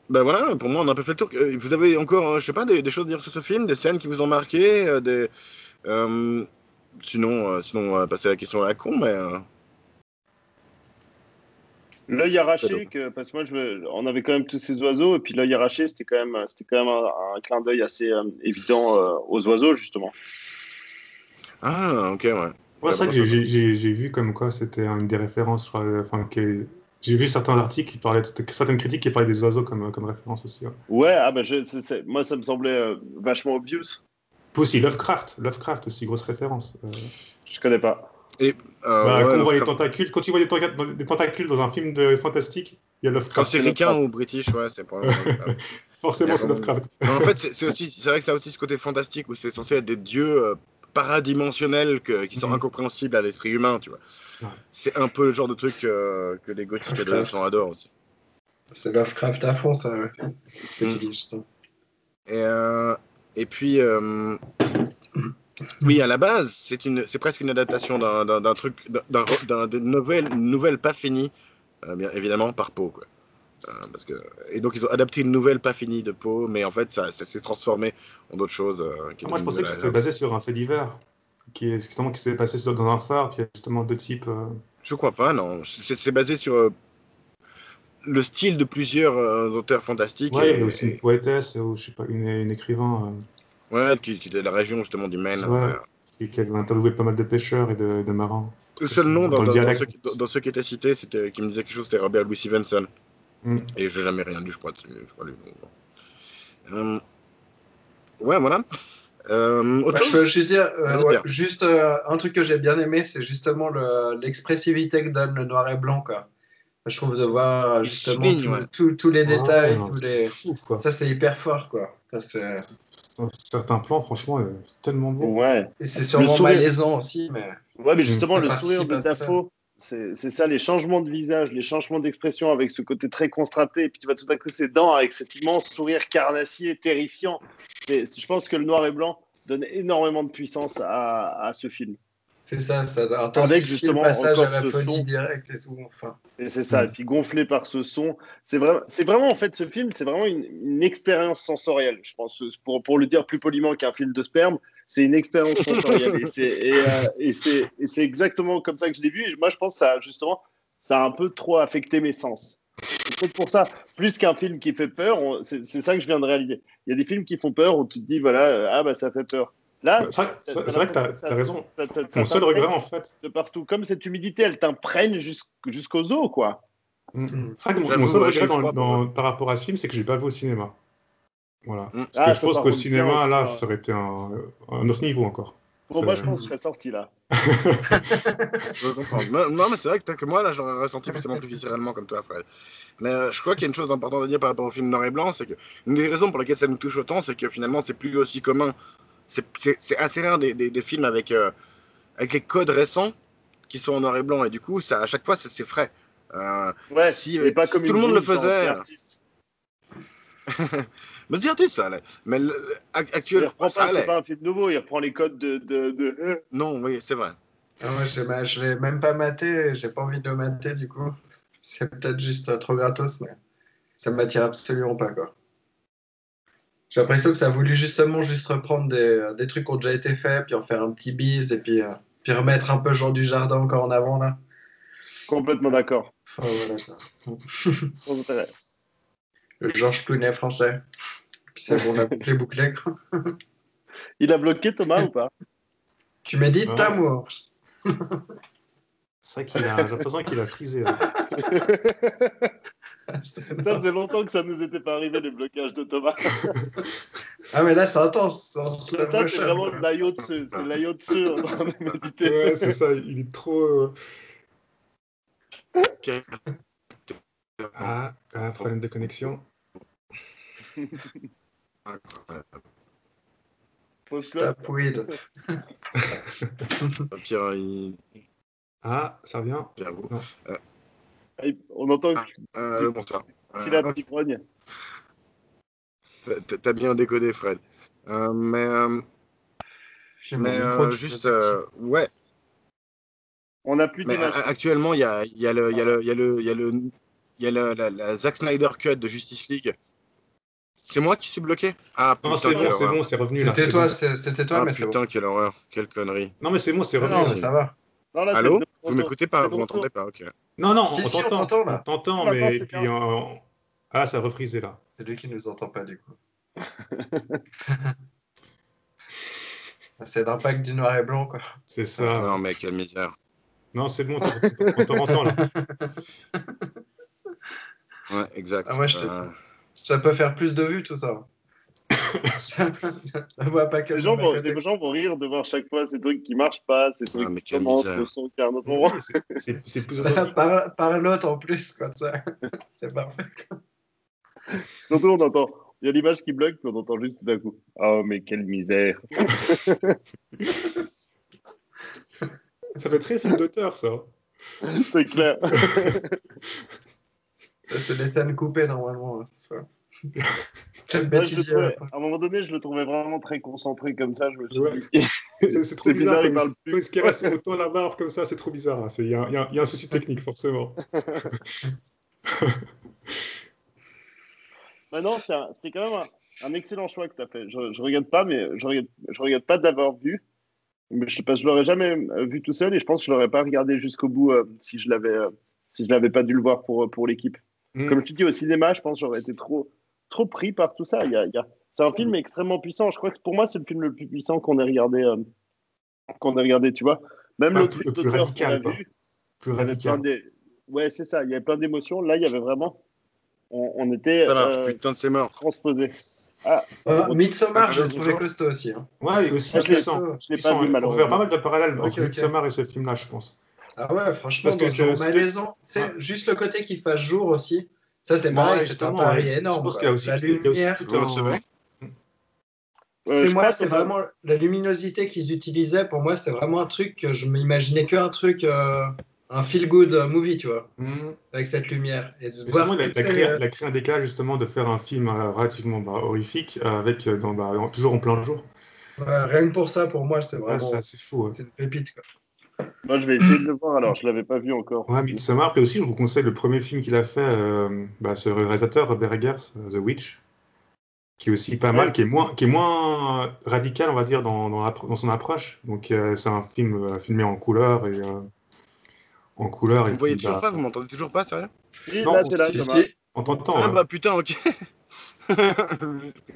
Bah voilà, pour moi, on a un peu fait le tour. Vous avez encore, je sais pas, des choses à dire sur ce film, des scènes qui vous ont marqué, sinon, on va passer à la question à la con, mais... L'œil arraché, parce que on avait quand même tous ces oiseaux, et puis l'œil arraché, c'était quand même un clin d'œil assez évident aux oiseaux, justement. Ah, ok, ouais. Ouais, c'est vrai que j'ai vu comme quoi c'était une des références, enfin, j'ai vu certains articles qui parlaient, certaines critiques qui parlaient des oiseaux comme référence aussi. Ouais, ah bah moi ça me semblait vachement obvious. Puis aussi Lovecraft aussi, grosse référence. Je connais pas. Et, quand on voit les tentacules, quand tu vois des tentacules dans un film de fantastique, il y a Lovecraft. Quand c'est ricain ou british, ouais, c'est pas. Forcément, c'est Lovecraft. Non, en fait, c'est vrai que ça a aussi ce côté fantastique où c'est censé être des dieux paradimensionnels qui sont incompréhensibles à l'esprit humain, tu vois. Ouais. C'est un peu le genre de truc que les gothiques adolescents adorent aussi. C'est Lovecraft à fond, ça. Ouais. C'est ce que tu dis, justement. Et puis, oui, à la base, c'est presque une adaptation d'un truc, d'une nouvelle pas finie, bien évidemment, par Poe, quoi. Et donc, ils ont adapté une nouvelle pas finie de Poe, mais en fait, ça s'est transformé en d'autres choses. Moi, je pensais que c'était basé sur un fait divers, qui s'est passé dans un phare, puis il y a justement deux types. Je crois pas, non. C'est basé sur le style de plusieurs auteurs fantastiques. Ouais, il y avait aussi une poétesse, ou je sais pas, une écrivain. Ouais, qui était de la région justement du Maine. Ouais, et qui avait interviewé pas mal de pêcheurs et de marins. Le seul nom dans le dialecte. dans ceux qui étaient cités, qui me disait quelque chose, c'était Robert Louis Stevenson. Et je n'ai jamais rien lu, je crois, dessus. Ouais, voilà. Je peux juste dire, un truc que j'ai bien aimé, c'est justement l'expressivité que donne le noir et blanc, quoi. Je trouve de voir justement tous les détails, fou, ça c'est hyper fort, quoi. Certains plans, franchement, c'est tellement beau. Ouais. Et c'est sûrement malaisant aussi, mais. Ouais, mais justement, le sourire de Dafoe, c'est ça, les changements de visage, les changements d'expression avec ce côté très constraté, et puis tu vois tout à coup ses dents avec cet immense sourire carnassier, terrifiant. Je pense que le noir et blanc donne énormément de puissance à ce film. C'est ça avec justement le passage encore à la ce folie son directe et tout. Enfin. Et c'est ça, et puis gonflé par ce son. C'est vraiment en fait, ce film, c'est vraiment une expérience sensorielle, je pense, pour le dire plus poliment qu'un film de sperme, c'est une expérience sensorielle. Et c'est exactement comme ça que je l'ai vu. Et moi, je pense que ça a un peu trop affecté mes sens. C'est peut-être pour ça, plus qu'un film qui fait peur, c'est ça que je viens de réaliser. Il y a des films qui font peur où tu te dis, voilà, ça fait peur. Là, c'est vrai que tu as raison. Mon seul regret, en fait. De partout. Comme cette humidité, elle t'imprègne jusqu'aux os, quoi. C'est vrai que mon seul regret par rapport à ce film, c'est que j'ai pas vu au cinéma. Voilà. Parce que je pense qu'au cinéma, là, ça aurait été un autre niveau encore. Moi, je pense que je serais sorti là. Je comprends. Non, mais c'est vrai que moi, là, j'aurais ressenti justement plus viscéralement comme toi, Fred. Mais je crois qu'il y a une chose importante à dire par rapport au film noir et blanc, c'est que une des raisons pour lesquelles ça nous touche autant, c'est que finalement, c'est plus aussi commun. C'est assez rare des films avec les codes récents qui sont en noir et blanc, et du coup, à chaque fois, c'est frais. Si pas comme tout le monde le faisait. Me dire tu ça, mais actuellement, c'est pas un film nouveau, il reprend les codes de... Non, oui, c'est vrai. Je l'ai même pas maté, j'ai pas envie de le mater du coup. C'est peut-être juste trop gratos, mais ça m'attire absolument pas, quoi. J'ai l'impression que ça a voulu juste reprendre des trucs qui ont déjà été faits, puis en faire un petit bise, et puis remettre un peu Jean du Jardin encore en avant, là. Complètement d'accord. Voilà, ça. Le Georges Clooney français. Puis c'est bon, on a bouclé. Il a bloqué Thomas ou pas? Tu m'as dit Tamour. C'est vrai j'ai l'impression qu'il a frisé. Là. Ça faisait longtemps que ça ne nous était pas arrivé, les blocages de Thomas. Ah, mais là, c'est intense. Ça, c'est vraiment l'Aïotsu. C'est l'Aïotsu en train de méditer. Ouais, c'est ça. Il est trop... problème de connexion. Stop weed. Pierre, ça revient. J'avoue. On entend bonsoir. Si la petite grogne. T'as bien décodé, Fred. Ouais. On a plus d'image. Actuellement, il y a la Zack Snyder Cut de Justice League. C'est moi qui suis bloqué? Ah, putain, non, c'est bon, c'est revenu. C'était toi, mais c'est putain, quelle horreur, quelle connerie. Non, mais c'est bon, c'est revenu. Non, ça va. Non, là, allô? Vous m'écoutez pas? Vous m'entendez pas? Ok. Non, on t'entend, mais puis... ça a refrisé, là. C'est lui qui nous entend pas, du coup. C'est l'impact du noir et blanc, quoi. C'est ça. Non, mais quelle misère. Non, c'est bon, on te entend, là. Ouais, exact. Ah, ça peut faire plus de vues, tout ça. Je vois pas que les gens vont rire de voir chaque fois ces trucs qui marchent pas, ces trucs qui commencent le son qui a un autre moment. C'est plus authentique. Par l'autre en plus, quoi, ça. C'est parfait. Donc on Il y a l'image qui bloque, puis on entend juste tout d'un coup. Oh, mais quelle misère. Ça fait très film d'auteur, ça. C'est clair. Ça, c'est des scènes coupées normalement. Hein, ça. Quelle Ouais, je le bêtise. trouvais- à un moment donné, je le trouvais vraiment très concentré comme ça. Je me suis Ouais. dit, C'est trop bizarre, il quand parle il plus. se caresse autant la barbe comme ça, c'est trop bizarre. Hein. Il y a un souci technique, forcément. Bah non, c'était quand même un excellent choix que tu as fait. Je regrette pas, mais je regrette pas d'avoir vu. Mais je sais pas, je l'aurais jamais vu tout seul et je pense que je l'aurais pas regardé jusqu'au bout si je l'avais pas dû le voir pour l'équipe. Comme je te dis au cinéma, je pense que j'aurais été trop pris par tout ça. C'est un film extrêmement puissant. Je crois que pour moi, c'est le film le plus puissant qu'on ait regardé, tu vois. Même Ouais, l'autre le film plus d'auteur qu'on a radical, quoi. vu, Plus il y avait radical. ouais, c'est ça. Il y avait plein d'émotions. Là, il y avait vraiment, on était Ça marche, putain, c'est mort. transposés. Ah, Midsommar, je l'ai bonjour. trouvé costaud aussi. Hein. Ouais, et aussi je l'ai puissant. je l'ai pas vu On peut faire pas malheureusement. mal de parallèles entre Ok. Midsommar et ce film-là, je pense. Ah ouais, franchement, Parce que dans le c'est genre aussi malaisant, c'est juste le côté qu'il fasse jour aussi. Ça, c'est pareil, Ouais, c'est un justement, pari ouais. Je énorme. pense Quoi. qu'il y a aussi, La il y a aussi lumière, tout Ouais, c'est un. vrai. c'est Je moi, crois c'est qu'on a- vraiment la luminosité qu'ils utilisaient. Pour moi, c'est vraiment un truc que je m'imaginais qu'un truc, un feel-good movie, tu vois, Mhm. avec cette lumière. Et de Justement, voir toutes ces... il a créé un décalage justement de faire un film relativement horrifique avec toujours en plein jour. rien que pour ça, pour moi, c'est Ouais, c'est vraiment assez fou. Ouais. c'est une pépite. Quoi. Moi, je vais essayer de le voir alors. Je l'avais pas vu encore. Ouais, Midsommar, puis aussi je vous conseille le premier film qu'il a fait, ce réalisateur Robert Eggers, The Witch, qui est aussi pas mal, Ouais. qui est moins radical, on va dire, dans son approche. Donc c'est un film filmé en couleur Vous et me voyez puis toujours pas, vous m'entendez toujours pas, sérieux? Oui, non, là, t'es là, Si, Thomas. si. on t'entend. Ah Ouais. bah putain, ok.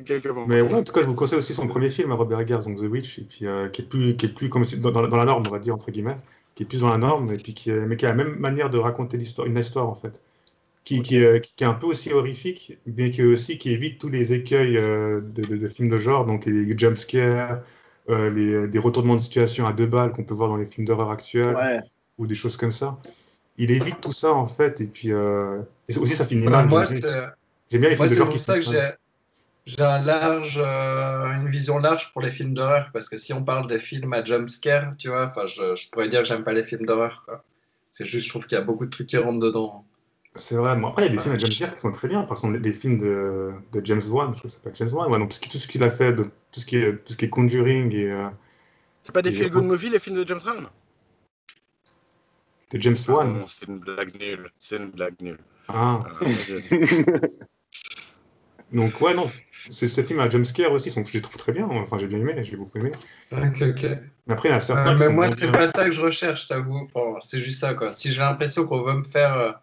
Quelques fois. Mais ouais, en tout cas, je vous conseille aussi son premier film à Robert Eggers, donc The Witch, et puis qui est plus comme dans la norme, on va dire entre guillemets, qui est plus dans la norme, et puis mais qui a la même manière de raconter une histoire en fait, qui est un peu aussi horrifique, mais qui évite tous les écueils de films de genre, donc les jump scares, des retournements de situation à deux balles qu'on peut voir dans les films d'horreur actuels Ouais. ou des choses comme ça. Il évite tout ça en fait, et puis et aussi ça finit Voilà, mal. moi, J'aime bien les films de c'est genre qui pour ça que finissent mal. j'ai une vision large pour les films d'horreur, parce que si on parle des films à jump scare, tu vois, enfin, je pourrais dire que j'aime pas les films d'horreur, quoi. C'est juste, je trouve qu'il y a beaucoup de trucs qui rentrent dedans. C'est vrai, moi. Après, il y a des films Enfin, de James Dean qui sont très bien. Par exemple, les films de James Wan, je crois que ça s'appelle James Wan. Ouais, donc tout ce qu'il a fait, tout ce qui est Conjuring C'est pas des et feel-good movies, les films de James Wan? de James Wan. Pardon, c'est une blague nulle. C'est une blague nulle. Ah. Vas-y. Donc, ouais, non. Ces films à jumpscare aussi, je les trouve très bien. Enfin, j'ai bien aimé, j'ai beaucoup aimé. ok. Mais après, il y en a certains qui Mais sont moi, moins c'est bien. pas ça que je recherche, je t'avoue. Enfin, c'est juste ça, quoi. Si j'ai l'impression qu'on veut me faire.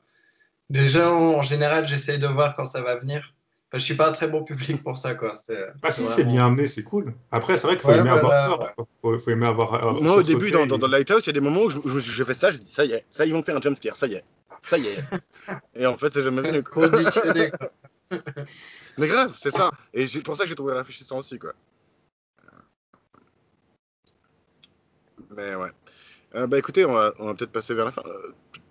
Déjà, en général, j'essaye de voir quand ça va venir. Enfin, je suis pas un très bon public pour ça, quoi. Ah, C'est si, c'est vraiment. bien amené, c'est cool. Après, c'est vrai qu'il faut Ouais, aimer avoir voilà. peur. Quoi. Faut aimer avoir Moi, au début, sursauter. dans Lighthouse, il y a des moments où je fais ça, je dis ça y est, ça, ils vont me faire un jumpscare, ça y est, ça y est. Et en fait, c'est jamais venu, quoi. Conditionné, quoi. Mais grave, c'est ça. Et c'est pour ça que j'ai trouvé rafraîchissant aussi, quoi. Mais ouais. Bah écoutez, on va peut-être passer vers la fin.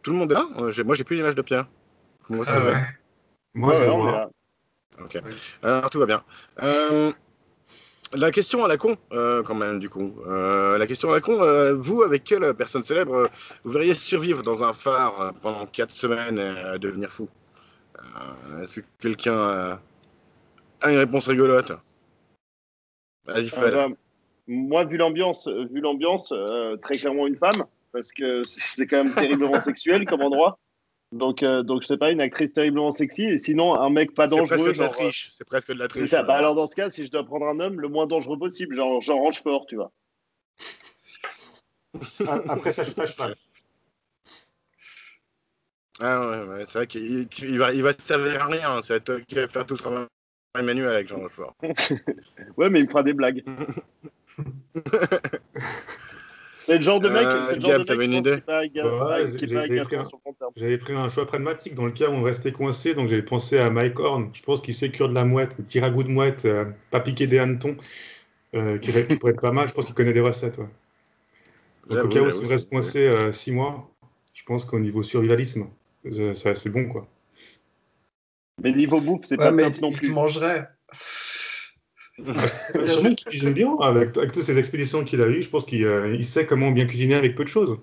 Tout le monde est là? Moi, j'ai plus l'image de Pierre. Moi, c'est Ah vrai. ouais. Moi, je Ouais, le on est vois. là. Ok. Alors, tout va bien. La question à la con, quand même, du coup. La question à la con, vous, avec quelle personne célèbre vous verriez survivre dans un phare pendant 4 semaines et devenir fou? Est-ce que quelqu'un a une réponse rigolote? Vas-y, Fred. Bah, moi, vu l'ambiance, très clairement une femme, parce que c'est quand même terriblement sexuel comme endroit. Donc je sais pas, une actrice terriblement sexy, et sinon un mec pas C'est presque dangereux, de la genre. triche. C'est presque de la C'est triche. ça. Bah alors dans ce cas, si je dois prendre un homme, le moins dangereux possible, genre Rochefort, tu vois. Après, ça chute à cheval. Ah ouais, c'est vrai qu'il va se servir à rien. Ça va être toi qui vas faire tout le travail manuel avec Jean Rochefort. Ouais, mais il me fera des blagues. C'est le genre de mec, Gab, t'avais je une pense, idée? qui est pas agaçant sur le long terme. J'avais pris un choix pragmatique dans le cas où on restait coincé, donc j'avais pensé à Mike Horn. Je pense qu'il sait cuire de la mouette, le petit ragoût de mouette, pas piquer des hannetons, qui pourrait être pas mal. Je pense qu'il connaît des recettes. Ouais. Donc au cas où J'avoue, on reste c'est- coincé 6 mois, je pense qu'au niveau survivalisme, c'est assez bon quoi. Mais niveau bouffe, c'est Ouais, pas mais top non il te plus. mangerait. Sûrement qu'il cuisine bien, avec toutes ces expéditions qu'il a eues, je pense qu'il sait comment bien cuisiner avec peu de choses.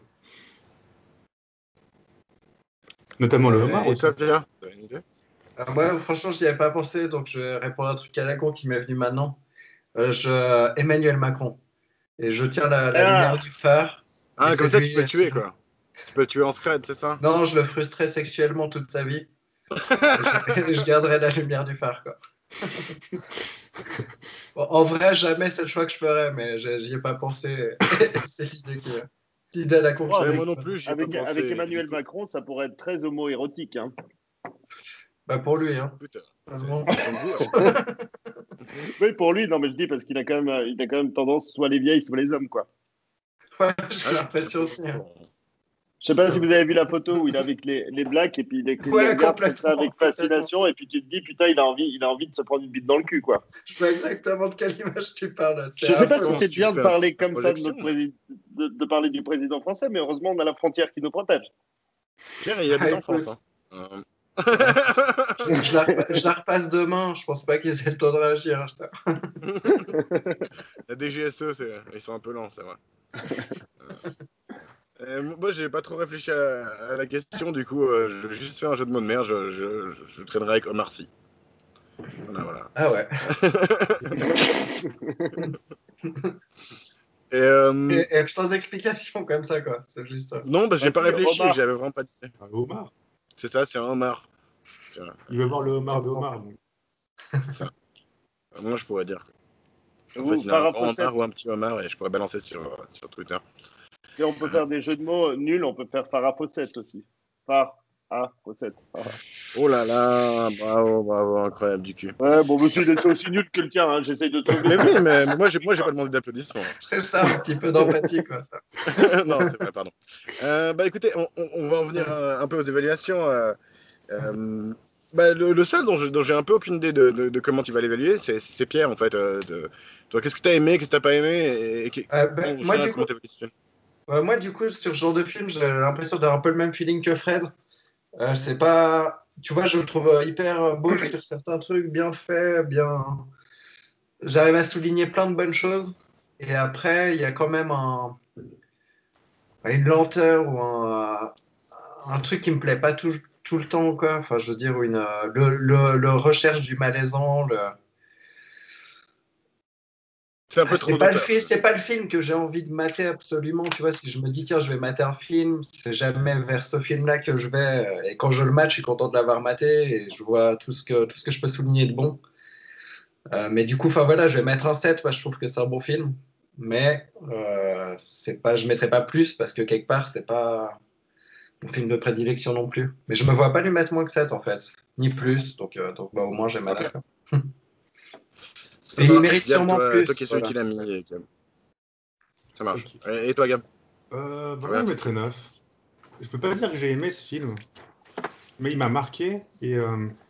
Notamment le homard Et aussi. toi, Pierre, t'as une idée? Moi, franchement, j'y avais pas pensé, donc je vais répondre à un truc à la con qui m'est venu maintenant. Emmanuel Macron. Et je tiens la lumière du phare. Et Ah, comme c'est ça, tu lui. peux le tuer, quoi. Tu peux le tuer en scred, c'est ça? Non, je le frustrais sexuellement toute sa vie. Et je garderai la lumière du phare, quoi. Bon, en vrai, jamais c'est le choix que je ferais, mais j'y ai pas pensé. C'est l'idée à la con. Oh, Ouais, avec, moi non plus, j'y ai pas avec, pensé. avec Et du Emmanuel coup, Macron, ça pourrait être très homo-érotique. Hein. Bah pour lui, hein. écoute, Vraiment. c'est son goût, hein. Oui, pour lui, non, mais je dis parce qu'il a quand même tendance soit les vieilles, soit les hommes, quoi. Ouais, Ah, j'ai l'impression aussi, hein. Je sais pas si vous avez vu la photo où il est avec les blacks et puis il les Ouais, regarde comme ça complètement. avec fascination et puis tu te dis putain il a envie de se prendre une bite dans le cul quoi. Je vois exactement de quelle image tu parles. C'est Je sais pas si affreux. c'est Tu bien de fais parler la comme ça de projection. de parler du président français, mais heureusement on a la frontière qui nous protège. Pierre, il habite en France, Écoute, hein. je la repasse demain. Je pense pas qu'ils aient le temps de réagir, hein. La DGSE, ils sont un peu lents, c'est vrai. Moi, j'ai pas trop réfléchi à la question, du coup, je vais juste faire un jeu de mots de merde. Je traînerai avec Omar Sy. Voilà, voilà. Ah ouais. Et sans explication comme ça, quoi. C'est juste. Non, parce que j'ai pas Vas-y, réfléchi et que Omar. j'avais vraiment pas d'idée. Le homard. C'est ça, c'est un homard. Il veut voir le homard de homard. Donc. C'est ça. Moi, je pourrais dire. En fait, Ou il a un Farah grand homard Fawcett. ou un petit homard et je pourrais balancer sur Twitter. Si on peut faire des jeux de mots nuls, on peut faire Farah Fawcett aussi. Farah Fawcett. Farah. Oh là là, bravo, bravo, incroyable du cul. Ouais, bon, monsieur, c'est aussi nul que le tien. Hein. J'essaye de trouver. Mais oui, mais moi, j'ai pas demandé d'applaudissements. C'est ça, un petit peu d'empathie, quoi. Ça. Non, c'est vrai, pardon. Bah écoutez, on va en venir un peu aux évaluations. Le seul dont j'ai un peu aucune idée de comment tu vas l'évaluer, c'est Pierre en fait. Toi, qu'est-ce que t'as aimé, qu'est-ce que t'as pas aimé en Moi, général, du coup, comment t'évalues ce film? moi, du coup, sur ce genre de film, j'ai l'impression d'avoir un peu le même feeling que Fred. C'est pas. Tu vois, je le trouve hyper beau sur certains trucs, bien fait, bien. J'arrive à souligner plein de bonnes choses. Et après, il y a quand même une lenteur ou un truc qui me plaît pas tout le temps, quoi. Enfin, je veux dire, le recherche du malaisant. C'est un peu trop d'auteur. C'est pas le film que j'ai envie de mater absolument. Tu vois, si je me dis, tiens, je vais mater un film, c'est jamais vers ce film-là que je vais. Et quand je le mate, je suis content de l'avoir maté et je vois tout ce que je peux souligner de bon. Mais du coup, enfin voilà, je vais mettre un 7. Moi, je trouve que c'est un bon film. Mais c'est pas, je mettrai pas plus parce que quelque part, c'est pas mon film de prédilection non plus. Mais je me vois pas lui mettre moins que 7 en fait, ni plus. Donc bah, au moins, j'ai ma Ok. note. Ça Et il marche. mérite Gab, sûrement toi qui plus. es celui Voilà. qui l'a mis. Ça marche. Ok. Et toi, Gab? Moi, je mettrais 9. Je peux pas dire que j'ai aimé ce film, mais il m'a marqué et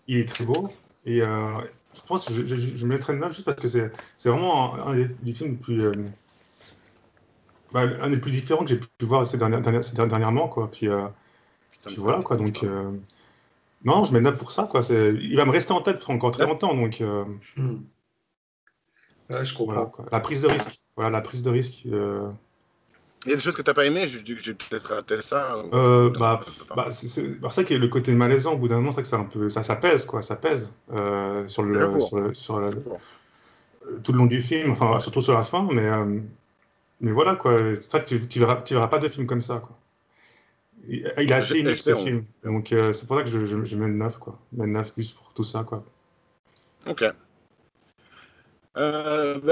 il est très beau. Et je pense que je mettrais 9 juste parce que c'est vraiment un des films les plus. Un des plus différents que j'ai pu voir dernièrement, quoi. Putain, mais Puis c'est un voilà, bon quoi. film, Donc, ça. non, je mets 9 pour ça, quoi. Il va me rester en tête pour encore très Neuf. longtemps. Donc, Ouais, je voilà, comprends. quoi. La prise de risque. Voilà, la prise de risque. Il y a des choses que t'as pas aimé, j'ai peut-être raté ça. Non, pas. C'est pour ça que le côté malaisant, au bout d'un moment, c'est vrai que c'est un peu, ça pèse, quoi. Ça pèse Je cours. Je cours. tout le long du film, enfin, surtout sur la fin. Mais voilà, quoi. C'est vrai que tu verras pas de film comme ça, quoi. Il est assez unique, ce Espérons. film. Donc, c'est pour ça que je mets le 9, quoi. Je mets le 9 juste pour tout ça, quoi. Ok.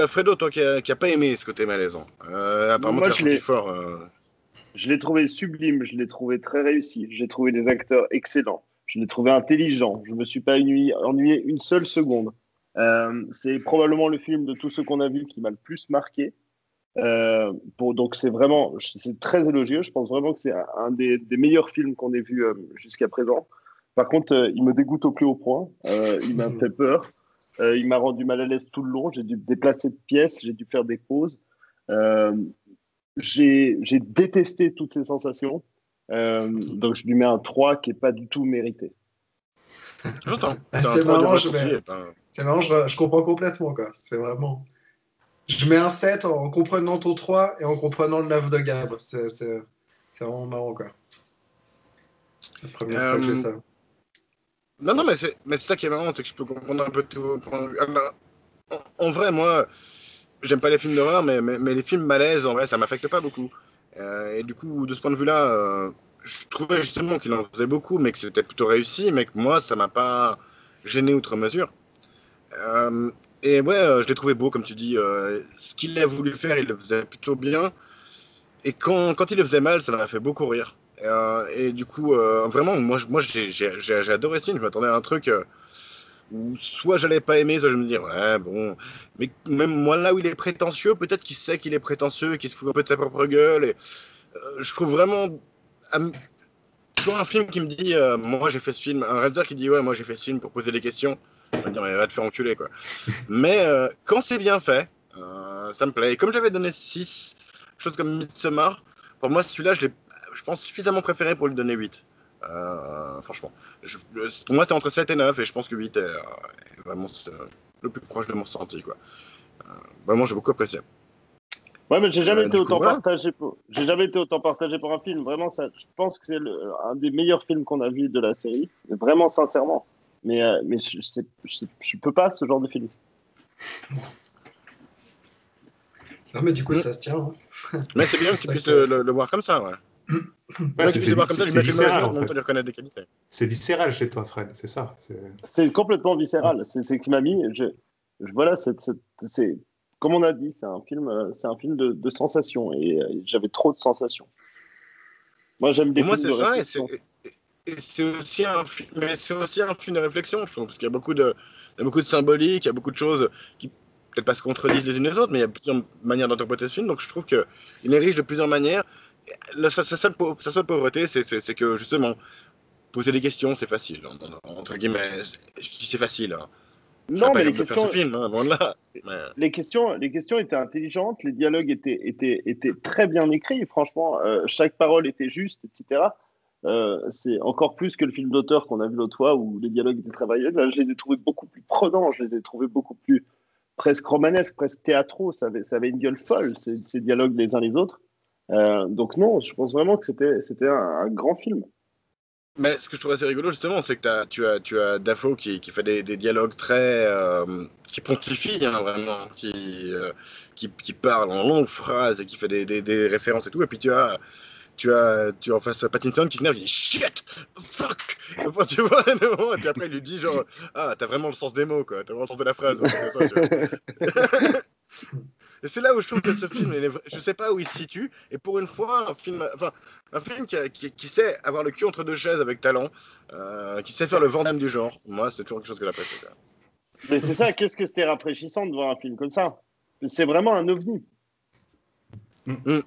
Fredo, toi qui a pas aimé ce côté malaisant, apparemment tu Moi, l'as ressenti fort. je l'ai trouvé sublime, je l'ai trouvé très réussi, j'ai trouvé des acteurs excellents, je l'ai trouvé intelligent, je me suis pas ennuyé une seule seconde. C'est probablement le film de tous ceux qu'on a vus qui m'a le plus marqué. Donc c'est très élogieux. Je pense vraiment que c'est un des meilleurs films qu'on ait vu jusqu'à présent. Par contre, il me dégoûte au plus haut point. Il m'a fait peur. Il m'a rendu mal à l'aise tout le long. J'ai dû me déplacer de pièces. J'ai dû faire des pauses. Euh, j'ai détesté toutes ces sensations. Donc je lui mets un 3 qui est pas du tout mérité. J'entends. Ah, C'est un c'est travail de marrant, ressenti. c'est marrant, je comprends complètement, quoi. C'est vraiment. Je mets un 7 en comprenant ton 3 et en comprenant le 9 de Gab. C'est vraiment marrant, quoi. La première fois que j'ai Euh, ça. non, non, mais c'est ça qui est marrant, c'est que je peux comprendre un peu tout. Alors, en vrai, moi, j'aime pas les films d'horreur, mais les films malaises, en vrai, ça m'affecte pas beaucoup. Et du coup, de ce point de vue-là, je trouvais justement qu'il en faisait beaucoup, mais que c'était plutôt réussi, mais que moi, ça m'a pas gêné outre mesure. Euh, et ouais, je l'ai trouvé beau, comme tu dis. Ce qu'il a voulu faire, il le faisait plutôt bien. Et quand il le faisait mal, ça m'a fait beaucoup rire. Et du coup, vraiment, moi j'ai adoré ce film. Je m'attendais à un truc où soit j'allais pas aimer, soit je me dis, ouais, bon. Mais même moi, là où il est prétentieux, peut-être qu'il sait qu'il est prétentieux, qu'il se fout un peu de sa propre gueule. Et je trouve vraiment. am- Toujours un film qui me dit, moi j'ai fait ce film, un réalisateur qui dit, ouais, moi j'ai fait ce film pour poser des questions. Je vais me dire, mais va te faire enculer, quoi. Mais quand c'est bien fait, ça me plaît. Et comme j'avais donné 6 chose comme Midsommar, pour moi, celui-là, je pense, suffisamment préféré pour lui donner 8. Franchement. Pour moi, c'était entre 7 et 9, et je pense que 8 est vraiment le plus proche de mon ressenti, quoi. Vraiment, j'ai beaucoup apprécié. Ouais, mais j'ai jamais été Du coup, autant voilà. partagé j'ai jamais été autant partagé pour un film. Vraiment, ça, je pense que c'est un des meilleurs films qu'on a vu de la série. Vraiment, sincèrement. Mais je peux pas ce genre de film. Non, mais du coup, Mm. ça se tient. Hein. Mais c'est bien que C'est tu ça que puisses ça. le voir comme ça, ouais. C'est Ouais, bien que tu puisses le voir comme ça, lui c'est mettre une mauvaise viscéral, note, en mais en même temps lui fait. reconnaître des qualités. C'est viscéral chez toi, Fred, c'est ça. C'est complètement viscéral. C'est ce qui m'a mis. Voilà, c'est comme on a dit, c'est un film de sensations et j'avais trop de sensations. Moi, j'aime des Pour moi, films c'est de ça, réflexion. et c'est aussi mais c'est aussi un film de réflexion, je trouve, parce qu'il y a il y a beaucoup de symbolique, il y a beaucoup de choses qui peut-être pas se contredisent les unes les autres, mais il y a plusieurs manières d'interpréter ce film, donc je trouve que il est riche de plusieurs manières. Sa seule pauvreté, c'est que justement, poser des questions, c'est facile, entre guillemets. Je dis c'est facile, hein. Je serais Non, pas mais capable de faire ce film, hein, loin de là. Mais, les questions étaient intelligentes, les dialogues étaient très bien écrits, franchement, chaque parole était juste, etc. C'est encore plus que le film d'auteur qu'on a vu l'autre fois où les dialogues étaient travaillés. Là, je les ai trouvés beaucoup plus prenants, je les ai trouvés beaucoup plus presque romanesques, presque théâtraux. Ça avait une gueule folle, ces dialogues les uns les autres. Donc non, je pense vraiment que c'était un grand film. mais ce que je trouve assez rigolo, justement, c'est que tu as Dafoe qui fait des dialogues très. Qui pontifie, hein, vraiment, qui parle en longues phrases et qui fait des références et tout. Et puis tu as en face Pattinson qui s'énerve, il dit shit, fuck. Enfin, tu vois, et puis après il lui dit genre, ah, t'as vraiment le sens des mots, quoi, t'as vraiment le sens de la phrase. Un truc comme ça, tu vois. Et c'est là où je trouve que ce film, je sais pas où il se situe, et pour une fois, un film qui sait avoir le cul entre deux chaises avec talent, qui sait faire le Van Damme du genre, moi, c'est toujours quelque chose que j'apprécie, quoi. Mais c'est ça, qu'est-ce que c'était rafraîchissant de voir un film comme ça. C'est vraiment un ovni. Mm.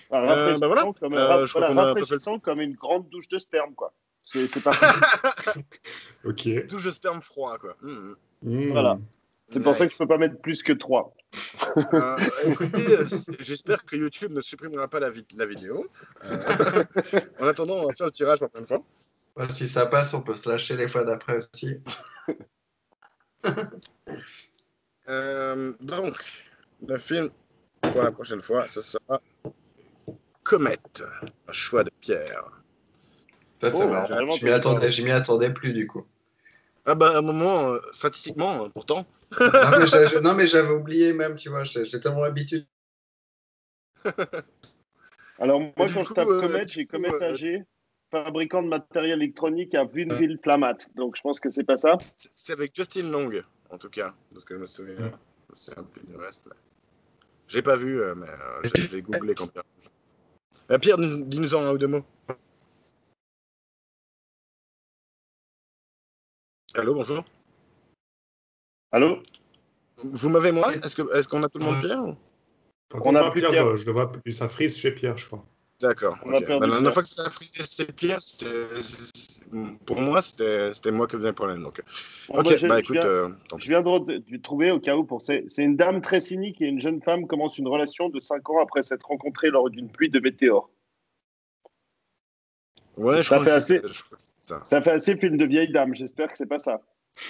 Enfin, Bah voilà, je crois voilà, qu'on a un peu fait le tour. rafraîchissant comme une grande douche de sperme, quoi. C'est parfait. Ok. Douche de sperme froid, quoi. Mm. Voilà. Hmm. C'est pour ça que je Nice. peux pas mettre plus que 3. Écoutez, j'espère que YouTube ne supprimera pas la vidéo. En attendant, on va faire le tirage pour la prochaine fois. Ouais, si ça passe, on peut se lâcher les fois d'après aussi. Donc, le film pour la prochaine fois, ce sera Comet, un choix de Pierre. Ça, c'est Oh, marrant. carrément, t'as dit pas. Je m'y attendais plus du coup. Ah bah à un moment, statistiquement, pourtant. Non, mais j'avais oublié même, tu vois, j'ai tellement l'habitude. Alors, Mais moi, quand je tape Comet, j'ai Comet AG, fabricant de matériel électronique à Wunwil-Flamatt. Donc, je pense que c'est pas ça. c'est avec Justin Long, en tout cas, parce que je me souviens. Mm. C'est un peu du reste. Mais... J'ai pas vu, mais je l'ai googlé quand Pierre. Pierre, dis-nous en un ou deux mots. Allô, bonjour. Allô? Vous m'avez moi? Est-ce qu'on a tout le monde, Pierre? On a Moi, plus Pierre, Pierre. je le vois, ça frise chez Pierre, je crois. D'accord. On a Ok. perdu La dernière Pierre. fois que ça a pris c'est Pierre, pour moi, c'était moi qui faisais le problème. Donc... Bon, Ok, bah écoute, tant je pis. viens de trouver au cas où c'est une dame très cynique et une jeune femme commence une relation de 5 ans après s'être rencontrées lors d'une pluie de météores. Ouais, je Ça crois fait aussi. assez, Ça fait assez film de vieille dame, j'espère que c'est pas ça.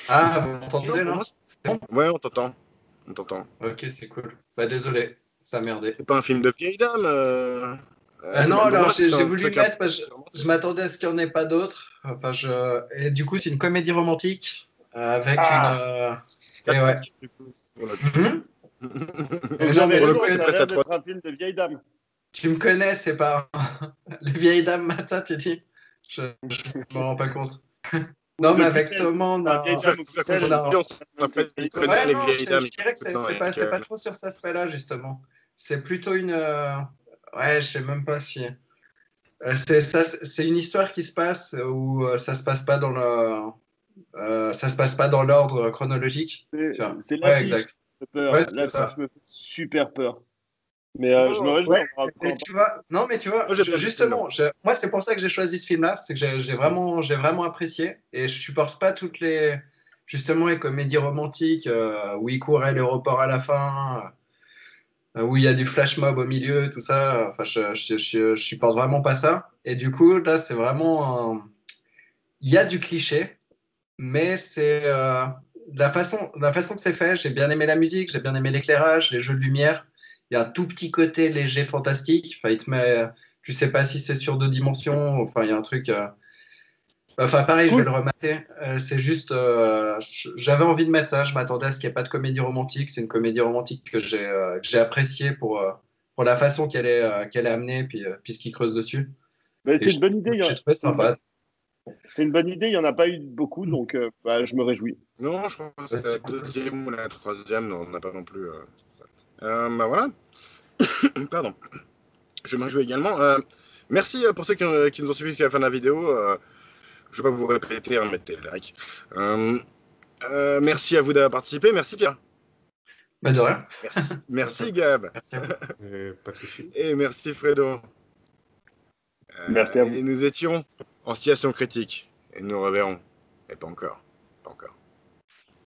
Ah, vous m'entendez là? Ouais, on t'entend. On t'entend. Ok, c'est cool. Bah désolé, ça a merdé. C'est pas un film de vieille dame. Non, pour alors moi, c'est j'ai un voulu truc mettre parce que je m'attendais à ce qu'il n'y en ait pas d'autres. Enfin, et du coup, c'est une comédie romantique avec et ouais. du coup, voilà. Mhm. Donc Non, j'avais mais pour le raison, coup, c'est ça a presque l'air à d'être un film de vieille dame. tu me connais, c'est pas les vieilles dames matin, tu dis. Je m'en rends pas compte. Non, mais Le avec Pucelle. Thomas, on Un vieille a. dame au Pucelle. On a fait il connaît Ouais, les non, vieilles dames. je dirais que c'est pas trop sur cet aspect-là, justement. C'est plutôt une. Ouais, je sais même pas si. C'est une histoire qui se passe où ça se passe pas dans ça se passe pas dans l'ordre chronologique. Tu vois. C'est Ouais, l'affiche exact. qui me fait peur. Ouais, c'est ça. L'affiche me fait super peur. Mais je me Oh, réjouis Ouais, encore. mais tu vois, non, mais tu vois, moi, j'ai pas vu ce film-là. justement, moi, c'est pour ça que j'ai choisi ce film-là, c'est que j'ai vraiment apprécié et je supporte pas justement, les comédies romantiques où il court à l'aéroport à la fin, où il y a du flash mob au milieu, tout ça. Enfin, je supporte vraiment pas ça. Et du coup, là, c'est vraiment, il y a du cliché, mais c'est la façon que c'est fait. J'ai bien aimé la musique, j'ai bien aimé l'éclairage, les jeux de lumière. Il y a un tout petit côté léger fantastique. Enfin, il te met, tu sais pas si c'est sur deux dimensions. Enfin, il y a un truc. Enfin, pareil, je vais Cool. le remater. C'est juste, j'avais envie de mettre ça. Je m'attendais à ce qu'il n'y ait pas de comédie romantique. C'est une comédie romantique que j'ai appréciée pour la façon qu'elle est amenée, puis ce qu'il creuse dessus. Mais Et c'est une bonne idée. j'ai trouvé sympa. C'est une bonne idée. Il n'y en a pas eu beaucoup, donc je me réjouis. Non, je crois que c'est la deuxième ou la troisième. Non, on n'a pas non plus. Bah voilà. Pardon. Je me réjouis également. Merci pour ceux qui nous ont suivis jusqu'à la fin de la vidéo. Je ne vais pas vous répéter, hein, mettez le like. Merci à vous d'avoir participé. Merci Pierre. Mais de rien. Merci Gab. Merci à vous. Pas de souci. Et merci Fredo. Merci à vous. Et nous étions en situation critique. Et nous reverrons. Et pas encore.